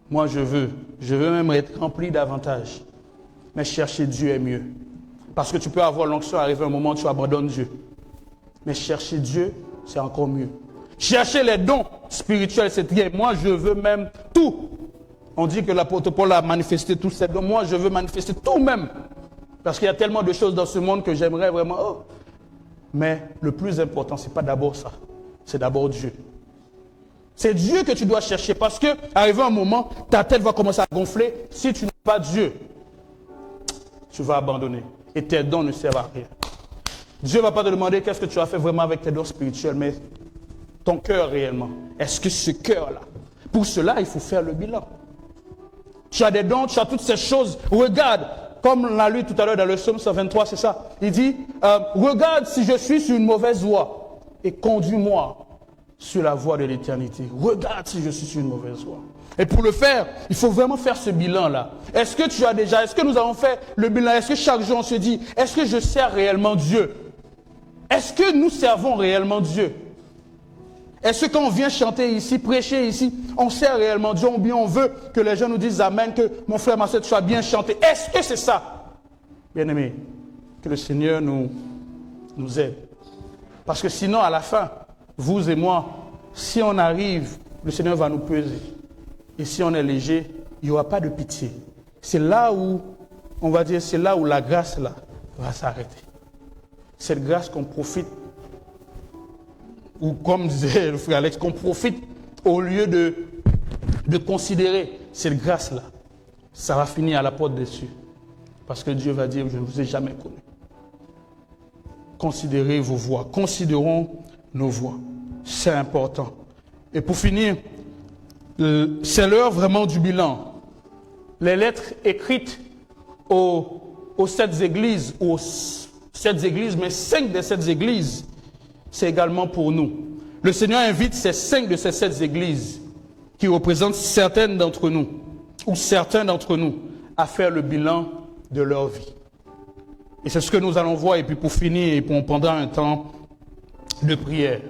Moi, je veux même être rempli davantage. Mais chercher Dieu est mieux. Parce que tu peux avoir l'onction, arriver un moment où tu abandonnes Dieu. Mais chercher Dieu, c'est encore mieux. Chercher les dons spirituels, c'est bien. Moi, je veux même tout. On dit que l'apôtre Paul a manifesté tous ces dons. Moi, je veux manifester tout même. Parce qu'il y a tellement de choses dans ce monde que j'aimerais vraiment... Oh. Mais le plus important, ce n'est pas d'abord ça. C'est d'abord Dieu. C'est Dieu que tu dois chercher. Parce que, arrivé un moment, ta tête va commencer à gonfler. Si tu n'as pas Dieu, tu vas abandonner. Et tes dons ne servent à rien. Dieu ne va pas te demander qu'est-ce que tu as fait vraiment avec tes dons spirituels, mais ton cœur réellement. Est-ce que ce cœur-là, pour cela, il faut faire le bilan. Tu as des dons, tu as toutes ces choses. Regarde, comme on l'a lu tout à l'heure dans le psaume 123, c'est ça. Il dit, regarde si je suis sur une mauvaise voie et conduis-moi sur la voie de l'éternité. Regarde si je suis sur une mauvaise voie. Et pour le faire, il faut vraiment faire ce bilan-là. Est-ce que nous avons fait le bilan? Est-ce que chaque jour on se dit, est-ce que je sers réellement Dieu? Est-ce que nous servons réellement Dieu? Est-ce que quand on vient chanter ici, prêcher ici, on sert réellement Dieu ou bien on veut que les gens nous disent Amen, que mon frère, ma soeur, tu sois bien chanté? Est-ce que c'est ça? Bien-aimés, que le Seigneur nous aide. Parce que sinon, à la fin, vous et moi, si on arrive, le Seigneur va nous peser. Et si on est léger, il n'y aura pas de pitié. C'est là où, on va dire, c'est là où la grâce là, va s'arrêter. Cette grâce qu'on profite, ou comme disait le frère Alex, qu'on profite au lieu de considérer cette grâce-là, ça va finir à la porte des cieux. Parce que Dieu va dire, je ne vous ai jamais connu. Considérez vos voies, considérons nos voies. C'est important. Et pour finir, c'est l'heure vraiment du bilan. Les lettres écrites aux 7 églises, mais 5 des 7 églises, c'est également pour nous. Le Seigneur invite ces 5 de ces 7 églises qui représentent certaines d'entre nous, ou certains d'entre nous, à faire le bilan de leur vie. Et c'est ce que nous allons voir, et puis pour finir, pendant un temps de prière.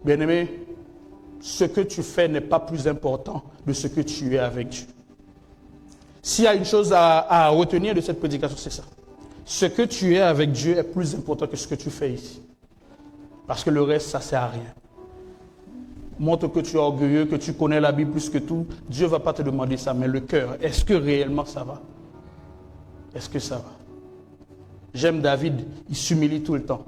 Bien-aimé, ce que tu fais n'est pas plus important de ce que tu es avec Dieu. S'il y a une chose à retenir de cette prédication, c'est ça. Ce que tu es avec Dieu est plus important que ce que tu fais ici. Parce que le reste, ça ne sert à rien. Montre que tu es orgueilleux, que tu connais la Bible plus que tout. Dieu ne va pas te demander ça, mais le cœur, est-ce que réellement ça va? Est-ce que ça va? J'aime David, il s'humilie tout le temps.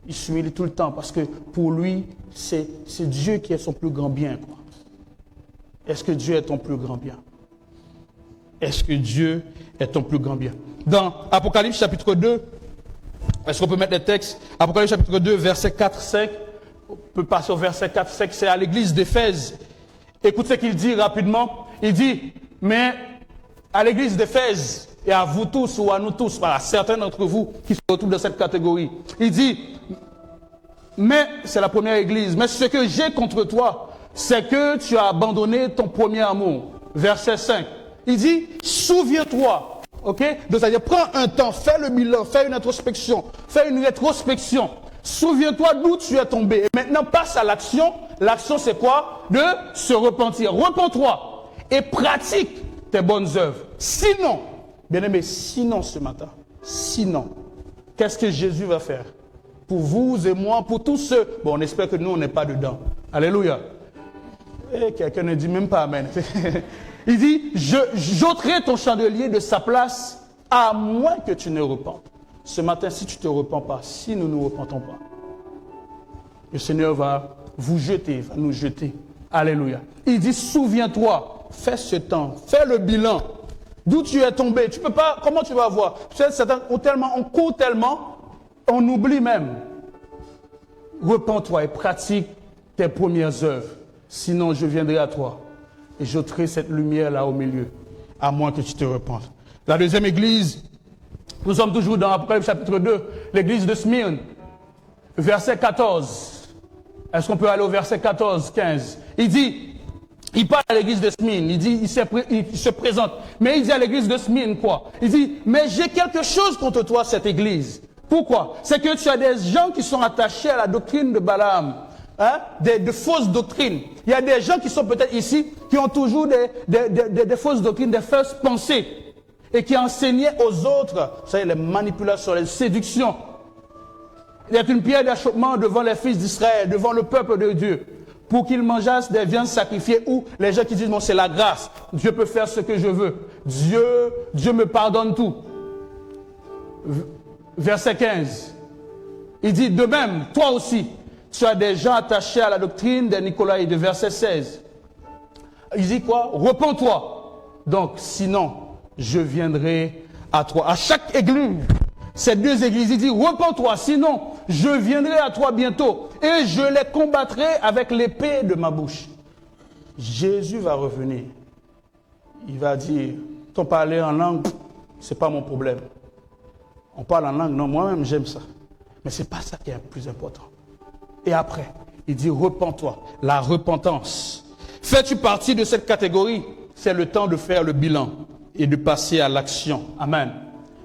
Il s'humilie tout le temps parce que pour lui, c'est Dieu qui est son plus grand bien, quoi. Est-ce que Dieu est ton plus grand bien? Est-ce que Dieu est ton plus grand bien? Dans Apocalypse chapitre 2, est-ce qu'on peut mettre les textes? Apocalypse chapitre 2, verset 4-5. On peut passer au verset 4-5, c'est à l'église d'Éphèse. Écoute ce qu'il dit rapidement. Il dit, mais à l'église d'Éphèse, et à vous tous ou à nous tous, voilà, certains d'entre vous qui se retrouvent dans cette catégorie. Il dit, mais c'est la première église, mais ce que j'ai contre toi, c'est que tu as abandonné ton premier amour. Verset 5. Il dit, souviens-toi, ok? Donc, c'est-à-dire, prends un temps, fais le bilan, fais une introspection, fais une rétrospection. Souviens-toi d'où tu es tombé. Et maintenant, passe à l'action. L'action, c'est quoi? De se repentir. Repens-toi et pratique tes bonnes œuvres. Sinon, bien-aimé, sinon ce matin, sinon, qu'est-ce que Jésus va faire? Pour vous et moi, pour tous ceux, bon, on espère que nous, on n'est pas dedans. Alléluia. Et quelqu'un ne dit même pas amen. Il dit, j'ôterai ton chandelier de sa place, à moins que tu ne repentes. Ce matin, si tu ne te repens pas, si nous ne nous repentons pas, le Seigneur va vous jeter, va nous jeter. Alléluia. Il dit, souviens-toi, fais ce temps, fais le bilan d'où tu es tombé. Tu peux pas, comment tu vas voir? Tu sais, certains on court tellement, on oublie même. Repens-toi et pratique tes premières œuvres. Sinon, je viendrai à toi et j'ôterai cette lumière là au milieu, à moins que tu te repentes. La deuxième église, nous sommes toujours dans Apocalypse chapitre 2, l'église de Smyrne, verset 14. Est-ce qu'on peut aller au verset 14, 15? Il parle à l'église de Smyrne, il se présente, mais il dit à l'église de Smyrne quoi? Il dit, mais j'ai quelque chose contre toi, cette église. Pourquoi? C'est que tu as des gens qui sont attachés à la doctrine de Balaam. Hein? De fausses doctrines. Il y a des gens qui sont peut-être ici, qui ont toujours des fausses doctrines, des fausses pensées, et qui enseignaient aux autres, vous savez, les manipulations, les séductions. Il y a une pierre d'achoppement devant les fils d'Israël, devant le peuple de Dieu, pour qu'ils mangeassent des viandes sacrifiées, ou les gens qui disent, non, c'est la grâce, Dieu peut faire ce que je veux, Dieu me pardonne tout. Verset 15, il dit, de même, toi aussi, tu as des gens attachés à la doctrine des Nicolaïdes, verset 16. Il dit quoi? Repens-toi. Donc, sinon, je viendrai à toi. À chaque église, ces deux églises, il dit, repens-toi, sinon, je viendrai à toi bientôt et je les combattrai avec l'épée de ma bouche. Jésus va revenir. Il va dire, ton parler en langue, c'est pas mon problème. On parle en langue, non, moi-même j'aime ça. Mais c'est pas ça qui est le plus important. Et après, il dit, repens-toi. La repentance. Fais-tu partie de cette catégorie? C'est le temps de faire le bilan et de passer à l'action. Amen.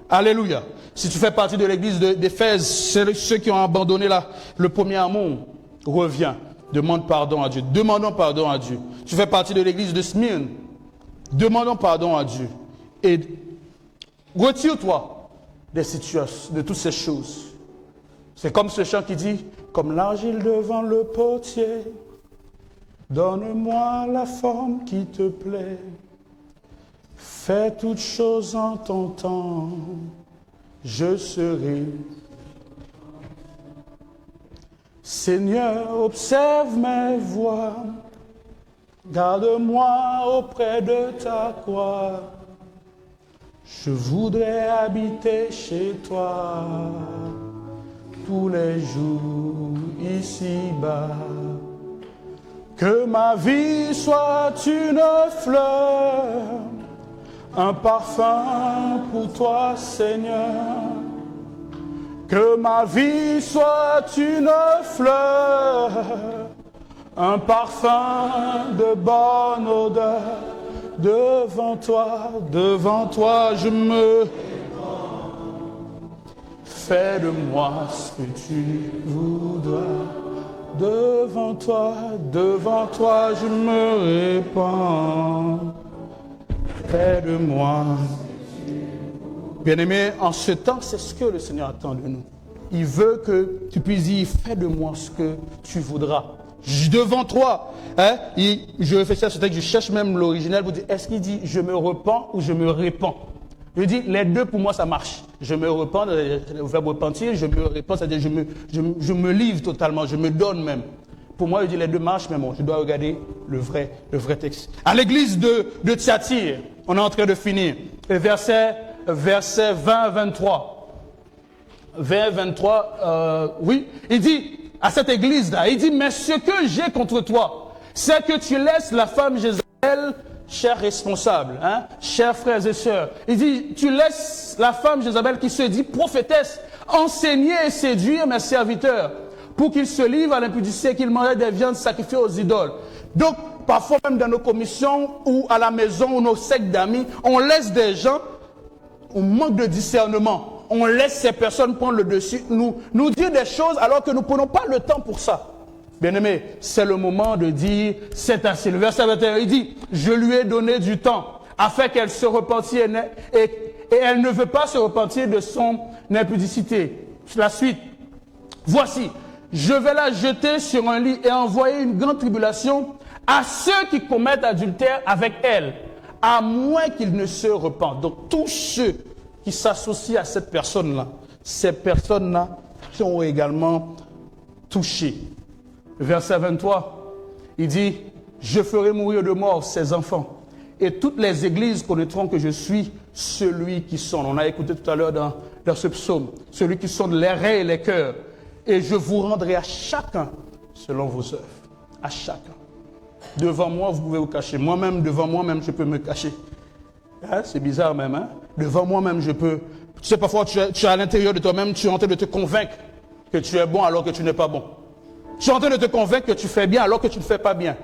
Alléluia. Si tu fais partie de l'église d'Éphèse, ceux qui ont abandonné le premier amour, reviens. Demande pardon à Dieu. Demandons pardon à Dieu. Tu fais partie de l'église de Smyrne. Demandons pardon à Dieu. Et retire-toi des situations, de toutes ces choses. C'est comme ce chant qui dit, comme l'argile devant le potier, donne-moi la forme qui te plaît. Fais toutes choses en ton temps, je serai. Seigneur, observe mes voies, garde-moi auprès de ta croix. Je voudrais habiter chez toi tous les jours ici-bas. Que ma vie soit une fleur, un parfum pour toi, Seigneur. Que ma vie soit une fleur, un parfum de bonne odeur. Devant toi, je me fais de moi ce que tu voudras. Devant toi, je me répands. Fais de moi. Bien-aimé, en ce temps, c'est ce que le Seigneur attend de nous. Il veut que tu puisses dire, fais de moi ce que tu voudras. Devant toi, hein, je réfléchis à ce texte, je cherche même l'original pour dire, est-ce qu'il dit je me repens ou je me répands? Je dis, les deux pour moi ça marche. Je me repens, le verbe repentir, je me répands, c'est-à-dire je me livre totalement, je me donne même. Pour moi, je dis les deux marchent, mais bon, je dois regarder le vrai texte. À l'église de Thyatire, on est en train de finir. Verset 20-23. 20-23, oui, il dit, à cette église-là, il dit, mais ce que j'ai contre toi, c'est que tu laisses la femme Jézabel, chers responsables, hein, chers frères et sœurs, il dit, tu laisses la femme Jézabel qui se dit prophétesse, enseigner et séduire mes serviteurs, pour qu'ils se livrent à l'impudicité et qu'ils mangent des viandes sacrifiées aux idoles. Donc, parfois même dans nos commissions ou à la maison ou nos sectes d'amis, on laisse des gens, on manque de discernement. On laisse ces personnes prendre le dessus, nous dire des choses alors que nous ne prenons pas le temps pour ça. Bien-aimé, c'est le moment de dire, c'est assez. Le verset 21, il dit, je lui ai donné du temps afin qu'elle se repentisse et elle ne veut pas se repentir de son impudicité. La suite, voici, je vais la jeter sur un lit et envoyer une grande tribulation à ceux qui commettent adultère avec elle, à moins qu'ils ne se repentent. Donc tous ceux qui s'associent à cette personne-là, ces personnes-là sont également touchées. Verset 23, il dit, je ferai mourir de mort ses enfants, et toutes les églises connaîtront que je suis celui qui sonde. On a écouté tout à l'heure dans ce psaume, celui qui sonde les reins et les cœurs. Et je vous rendrai à chacun selon vos œuvres. À chacun. Devant moi, vous pouvez vous cacher. Moi-même, devant moi-même, je peux me cacher. Hein? C'est bizarre même. Hein? Devant moi-même, je peux. Tu sais, parfois, tu es à l'intérieur de toi-même, tu es en train de te convaincre que tu es bon alors que tu n'es pas bon. Tu es en train de te convaincre que tu fais bien alors que tu ne fais pas bien.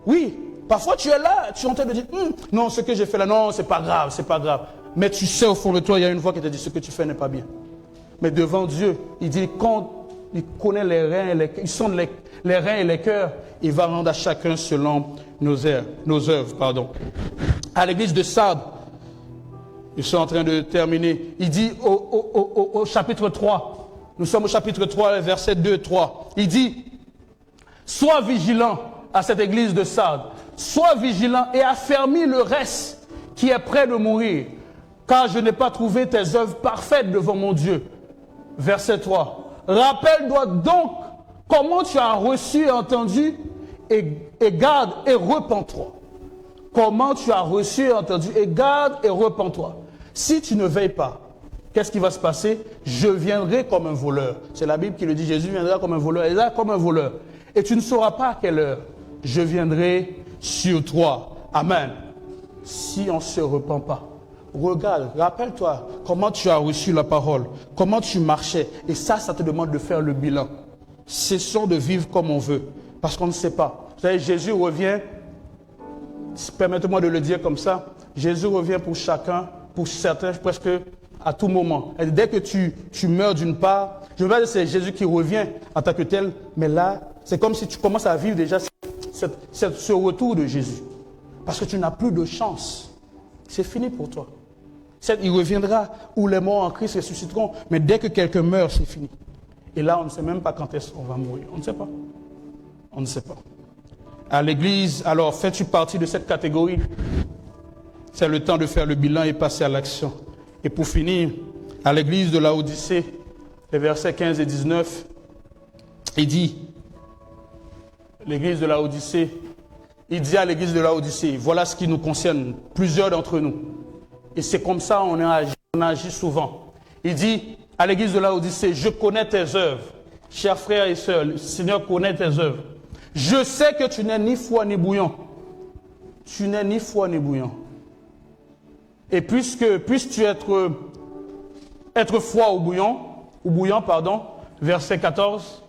Oui, parfois tu es là, tu es en train de dire, non, ce que j'ai fait là, non, c'est pas grave, c'est pas grave. Mais tu sais au fond de toi, il y a une voix qui te dit, ce que tu fais n'est pas bien. Mais devant Dieu, il dit, quand il connaît les reins, il sonde les reins et les cœurs, il va rendre à chacun selon nos œuvres. À l'église de Sardes, ils sont en train de terminer, il dit au chapitre 3, nous sommes au chapitre 3, verset 2, 3, il dit, sois vigilant à cette église de Sardes, sois vigilant et affermis le reste qui est près de mourir, car je n'ai pas trouvé tes œuvres parfaites devant mon Dieu. Verset 3. Rappelle-toi donc comment tu as reçu et entendu et garde et repens-toi. Comment tu as reçu et entendu et garde et repens-toi. Si tu ne veilles pas, qu'est-ce qui va se passer? Je viendrai comme un voleur. C'est la Bible qui le dit, Jésus viendra comme un voleur. Et là, comme un voleur. Et tu ne sauras pas à quelle heure je viendrai sur toi. Amen. Si on ne se repent pas. Regarde, rappelle-toi comment tu as reçu la parole, comment tu marchais. Et ça te demande de faire le bilan. Cessons de vivre comme on veut, parce qu'on ne sait pas. Vous savez, Jésus revient, permettez-moi de le dire comme ça, Jésus revient pour chacun, pour certains, presque à tout moment. Et dès que tu meurs d'une part, je ne veux pas dire que c'est Jésus qui revient en tant que tel, mais là, c'est comme si tu commences à vivre déjà ce retour de Jésus. Parce que tu n'as plus de chance. C'est fini pour toi. Il reviendra où les morts en Christ ressusciteront. Mais dès que quelqu'un meurt, c'est fini. Et là, on ne sait même pas quand est-ce qu'on va mourir. On ne sait pas. On ne sait pas. À l'église, alors, fais-tu partie de cette catégorie? C'est le temps de faire le bilan et passer à l'action. Et pour finir, à l'église de Laodicée, les versets 15 et 19, il dit, l'église de Laodicée, il dit à l'église de Laodicée, voilà ce qui nous concerne, plusieurs d'entre nous. Et c'est comme ça on a agi souvent. Il dit à l'église de Laodicée, je connais tes œuvres. Chers frères et sœurs, le Seigneur connaît tes œuvres. Je sais que tu n'es ni froid ni bouillant. Tu n'es ni froid ni bouillant. Et puisses-tu être froid ou bouillant, verset 14.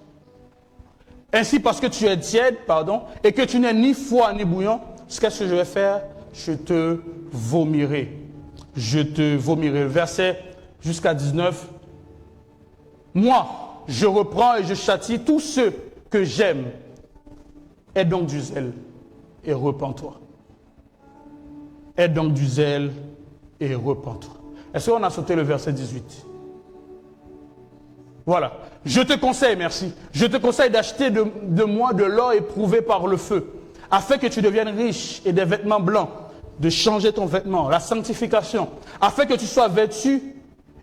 Ainsi, parce que tu es tiède, et que tu n'es ni froid ni bouillant, qu'est-ce que je vais faire? Je te vomirai. Je te vomirai. Verset jusqu'à 19. Moi, je reprends et je châtie tous ceux que j'aime. Aie donc du zèle et repens-toi. Aie donc du zèle et repens-toi. Est-ce qu'on a sauté le verset 18? Voilà. Je te conseille, merci. Je te conseille d'acheter de moi de l'or éprouvé par le feu, afin que tu deviennes riche et des vêtements blancs, de changer ton vêtement, la sanctification, afin que tu sois vêtu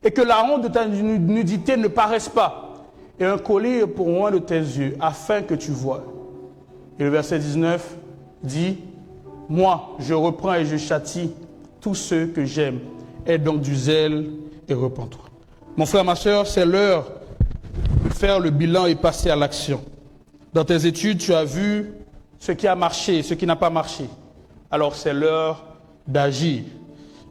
et que la honte de ta nudité ne paraisse pas, et un collier pour loin de tes yeux, afin que tu vois. Et le verset 19 dit, moi, je reprends et je châtie tous ceux que j'aime. Aie donc du zèle et repens-toi. Mon frère, ma soeur, c'est l'heure de faire le bilan et passer à l'action. Dans tes études, tu as vu ce qui a marché, ce qui n'a pas marché. Alors c'est l'heure d'agir.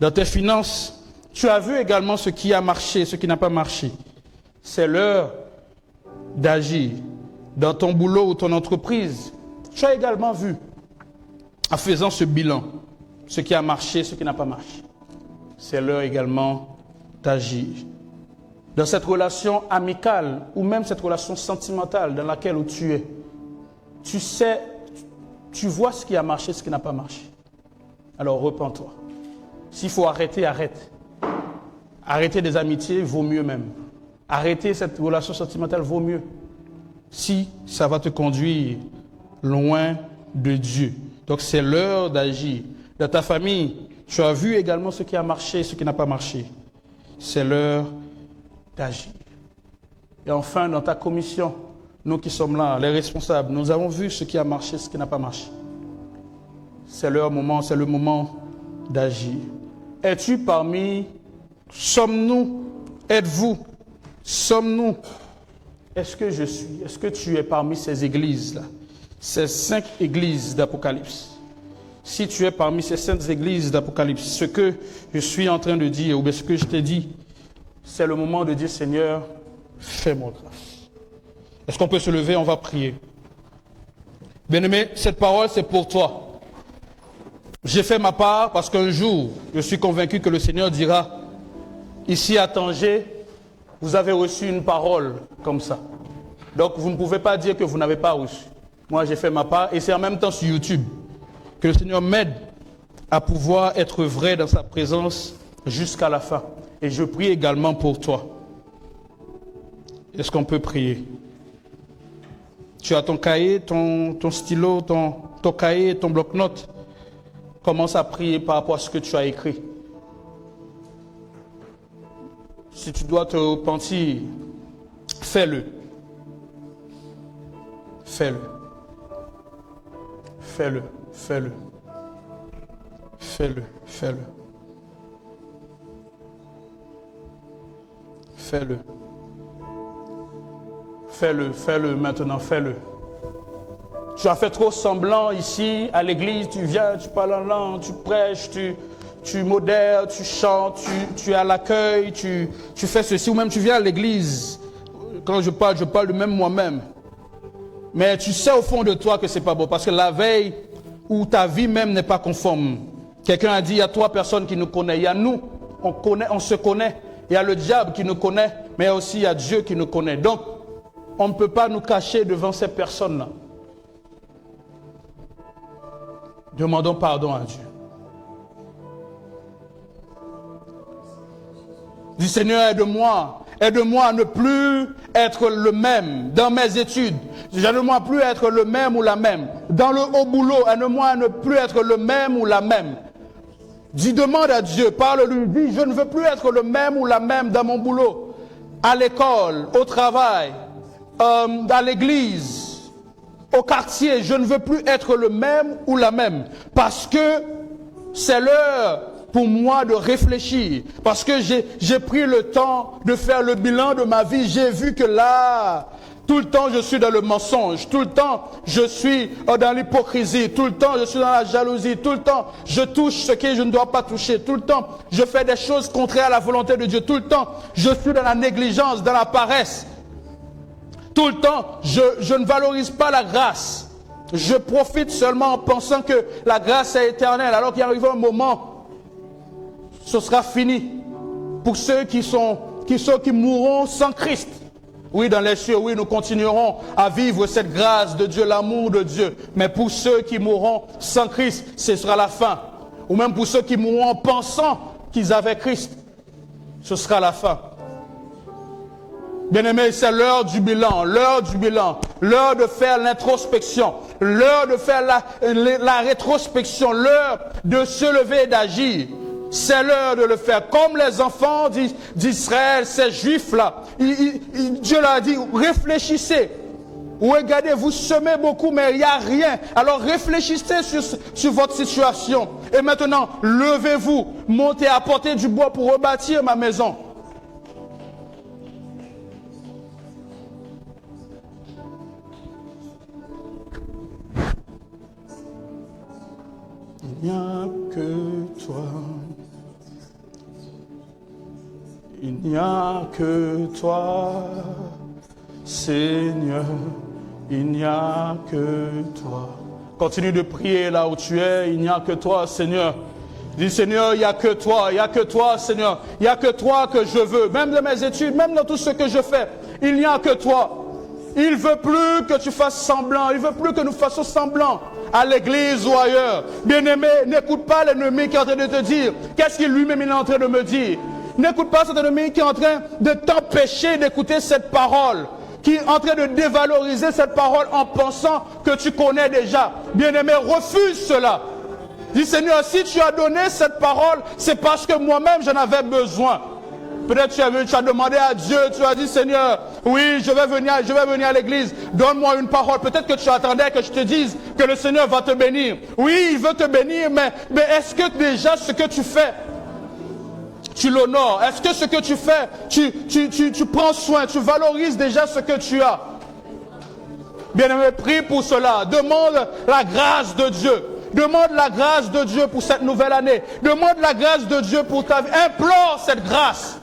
Dans tes finances, tu as vu également ce qui a marché, ce qui n'a pas marché. C'est l'heure d'agir. Dans ton boulot ou ton entreprise, tu as également vu, en faisant ce bilan, ce qui a marché, ce qui n'a pas marché. C'est l'heure également d'agir. Dans cette relation amicale ou même cette relation sentimentale dans laquelle tu es, tu sais, tu vois ce qui a marché, ce qui n'a pas marché. Alors repens-toi. S'il faut arrêter, arrête. Arrêter des amitiés vaut mieux même. Arrêter cette relation sentimentale vaut mieux. Si ça va te conduire loin de Dieu. Donc c'est l'heure d'agir. Dans ta famille, tu as vu également ce qui a marché, ce qui n'a pas marché. C'est l'heure d'agir. Et enfin, dans ta commission, nous qui sommes là, les responsables, nous avons vu ce qui a marché, ce qui n'a pas marché. C'est leur moment, c'est le moment d'agir. Es-tu parmi, sommes-nous, êtes-vous, sommes-nous, est-ce que je suis, est-ce que tu es parmi ces églises-là, ces 5 églises d'Apocalypse? Si tu es parmi ces 5 églises d'Apocalypse, ce que je suis en train de dire, ou bien ce que je t'ai dit, c'est le moment de dire, Seigneur, fais-moi grâce. Est-ce qu'on peut se lever? On va prier. Bien-aimé, cette parole, c'est pour toi. J'ai fait ma part parce qu'un jour, je suis convaincu que le Seigneur dira, ici à Tanger, vous avez reçu une parole comme ça. Donc, vous ne pouvez pas dire que vous n'avez pas reçu. Moi, j'ai fait ma part et c'est en même temps sur YouTube que le Seigneur m'aide à pouvoir être vrai dans sa présence jusqu'à la fin. Et je prie également pour toi. Est-ce qu'on peut prier? Tu as ton cahier, ton stylo, ton cahier, ton bloc-notes. Commence à prier par rapport à ce que tu as écrit. Si tu dois te repentir, fais-le. Fais-le. Fais-le. Fais-le. Fais-le. Fais-le. Fais-le. Fais-le. Fais-le maintenant. Fais-le. Tu as fait trop semblant ici, à l'église, tu viens, tu parles en langue, tu prêches, tu modères, tu chantes, tu es à l'accueil, tu fais ceci, ou même tu viens à l'église. Quand je parle de même moi-même. Mais tu sais au fond de toi que c'est pas bon, parce que la veille où ta vie même n'est pas conforme. Quelqu'un a dit, il y a 3 personnes qui nous connaissent. Il y a nous, on se connaît. Il y a le diable qui nous connaît, mais aussi il y a Dieu qui nous connaît. Donc, on ne peut pas nous cacher devant ces personnes-là. Demandons pardon à Dieu. Dis Seigneur, aide-moi à ne plus être le même dans mes études. Aide-moi à ne plus être le même ou la même. Dans le haut boulot, aide-moi à ne plus être le même ou la même. Dis, demande à Dieu, parle-lui, dis, je ne veux plus être le même ou la même dans mon boulot, à l'école, au travail, à l'église. Au quartier, je ne veux plus être le même ou la même. Parce que c'est l'heure pour moi de réfléchir. Parce que j'ai pris le temps de faire le bilan de ma vie. J'ai vu que là, tout le temps je suis dans le mensonge. Tout le temps je suis dans l'hypocrisie. Tout le temps je suis dans la jalousie. Tout le temps je touche ce que je ne dois pas toucher. Tout le temps je fais des choses contraires à la volonté de Dieu. Tout le temps je suis dans la négligence, dans la paresse. Tout le temps, je ne valorise pas la grâce. Je profite seulement en pensant que la grâce est éternelle, alors qu'il arrive un moment, ce sera fini. Pour ceux qui mourront sans Christ. Oui, dans les cieux, oui, nous continuerons à vivre cette grâce de Dieu, l'amour de Dieu. Mais pour ceux qui mourront sans Christ, ce sera la fin. Ou même pour ceux qui mourront en pensant qu'ils avaient Christ, ce sera la fin. Bien-aimés, c'est l'heure du bilan, l'heure de faire l'introspection, l'heure de faire la rétrospection, l'heure de se lever et d'agir. C'est l'heure de le faire. Comme les enfants d'Israël, ces juifs-là, Dieu leur a dit, réfléchissez. Regardez, vous semez beaucoup, mais il n'y a rien. Alors réfléchissez sur votre situation. Et maintenant, levez-vous, montez, apportez du bois pour rebâtir ma maison. Il n'y a que toi. Il n'y a que toi, Seigneur. Il n'y a que toi. Continue de prier là où tu es. Il n'y a que toi, Seigneur. Dis Seigneur, il n'y a que toi, Seigneur. Il n'y a que toi que je veux. Même dans mes études, même dans tout ce que je fais. Il n'y a que toi. Il ne veut plus que tu fasses semblant. Il ne veut plus que nous fassions semblant à l'église ou ailleurs. Bien-aimé, n'écoute pas l'ennemi qui est en train de te dire. Qu'est-ce qu'il lui-même est en train de me dire? N'écoute pas cet ennemi qui est en train de t'empêcher d'écouter cette parole. Qui est en train de dévaloriser cette parole en pensant que tu connais déjà. Bien-aimé, refuse cela. Dis Seigneur, si tu as donné cette parole, c'est parce que moi-même j'en avais besoin. Peut-être tu as demandé à Dieu, tu as dit, Seigneur, oui, je vais venir à l'église. Donne-moi une parole. Peut-être que tu attendais que je te dise que le Seigneur va te bénir. Oui, il veut te bénir, mais est-ce que déjà ce que tu fais, tu l'honores? Est-ce que ce que tu fais, tu prends soin, tu valorises déjà ce que tu as? Bien-aimé, prie pour cela. Demande la grâce de Dieu. Demande la grâce de Dieu pour cette nouvelle année. Demande la grâce de Dieu pour ta vie. Implore cette grâce.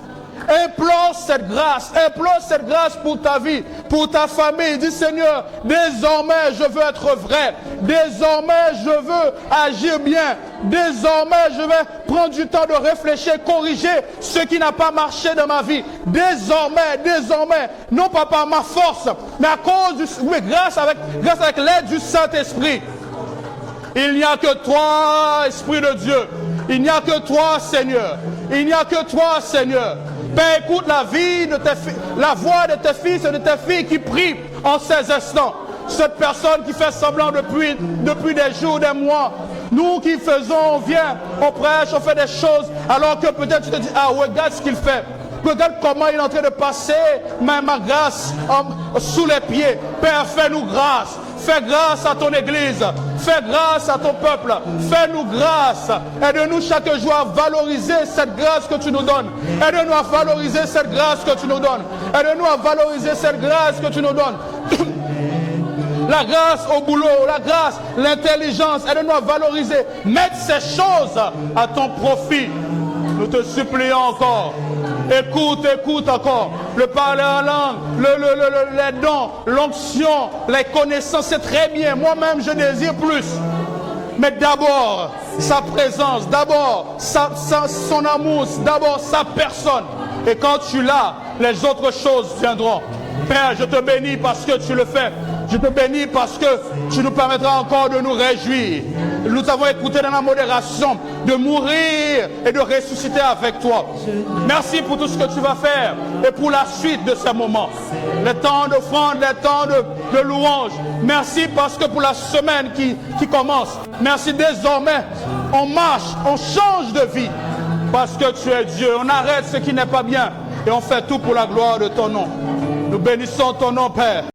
Implore cette grâce. Implore cette grâce pour ta vie, pour ta famille. Dis, Seigneur, désormais je veux être vrai. Désormais je veux agir bien. Désormais je vais prendre du temps de réfléchir, corriger ce qui n'a pas marché dans ma vie. Désormais, non pas par ma force, mais à cause grâce avec l'aide du Saint-Esprit. Il n'y a que toi, Esprit de Dieu. Il n'y a que toi, Seigneur. Il n'y a que toi, Seigneur. Père, écoute la voix de tes fils et de tes filles qui prient en ces instants. Cette personne qui fait semblant depuis des jours, des mois. Nous qui faisons, on vient, on prêche, on fait des choses, alors que peut-être tu te dis, ah, regarde ce qu'il fait. Regarde comment il est en train de passer ma grâce sous les pieds. Père, fais-nous grâce. Fais grâce à ton Église. Fais grâce à ton peuple. Fais-nous grâce. Aide-nous chaque jour à valoriser cette grâce que tu nous donnes. Aide-nous à valoriser cette grâce que tu nous donnes. Aide-nous à valoriser cette grâce que tu nous donnes. La grâce au boulot, la grâce, l'intelligence. Aide-nous à valoriser. Mettre ces choses à ton profit. Nous te supplions encore. Écoute encore. Le parler en langue, les dons, l'onction, les connaissances, c'est très bien. Moi-même, je désire plus. Mais d'abord, sa présence, d'abord, son amour, d'abord, sa personne. Et quand tu l'as, les autres choses viendront. Père, je te bénis parce que tu le fais. Je te bénis parce que tu nous permettras encore de nous réjouir. Nous avons écouté dans la modération de mourir et de ressusciter avec toi. Merci pour tout ce que tu vas faire et pour la suite de ces moments. Les temps d'offrande, les temps de louange. Merci parce que pour la semaine qui commence. Merci désormais. On marche, on change de vie parce que tu es Dieu. On arrête ce qui n'est pas bien et on fait tout pour la gloire de ton nom. Nous bénissons ton nom, Père.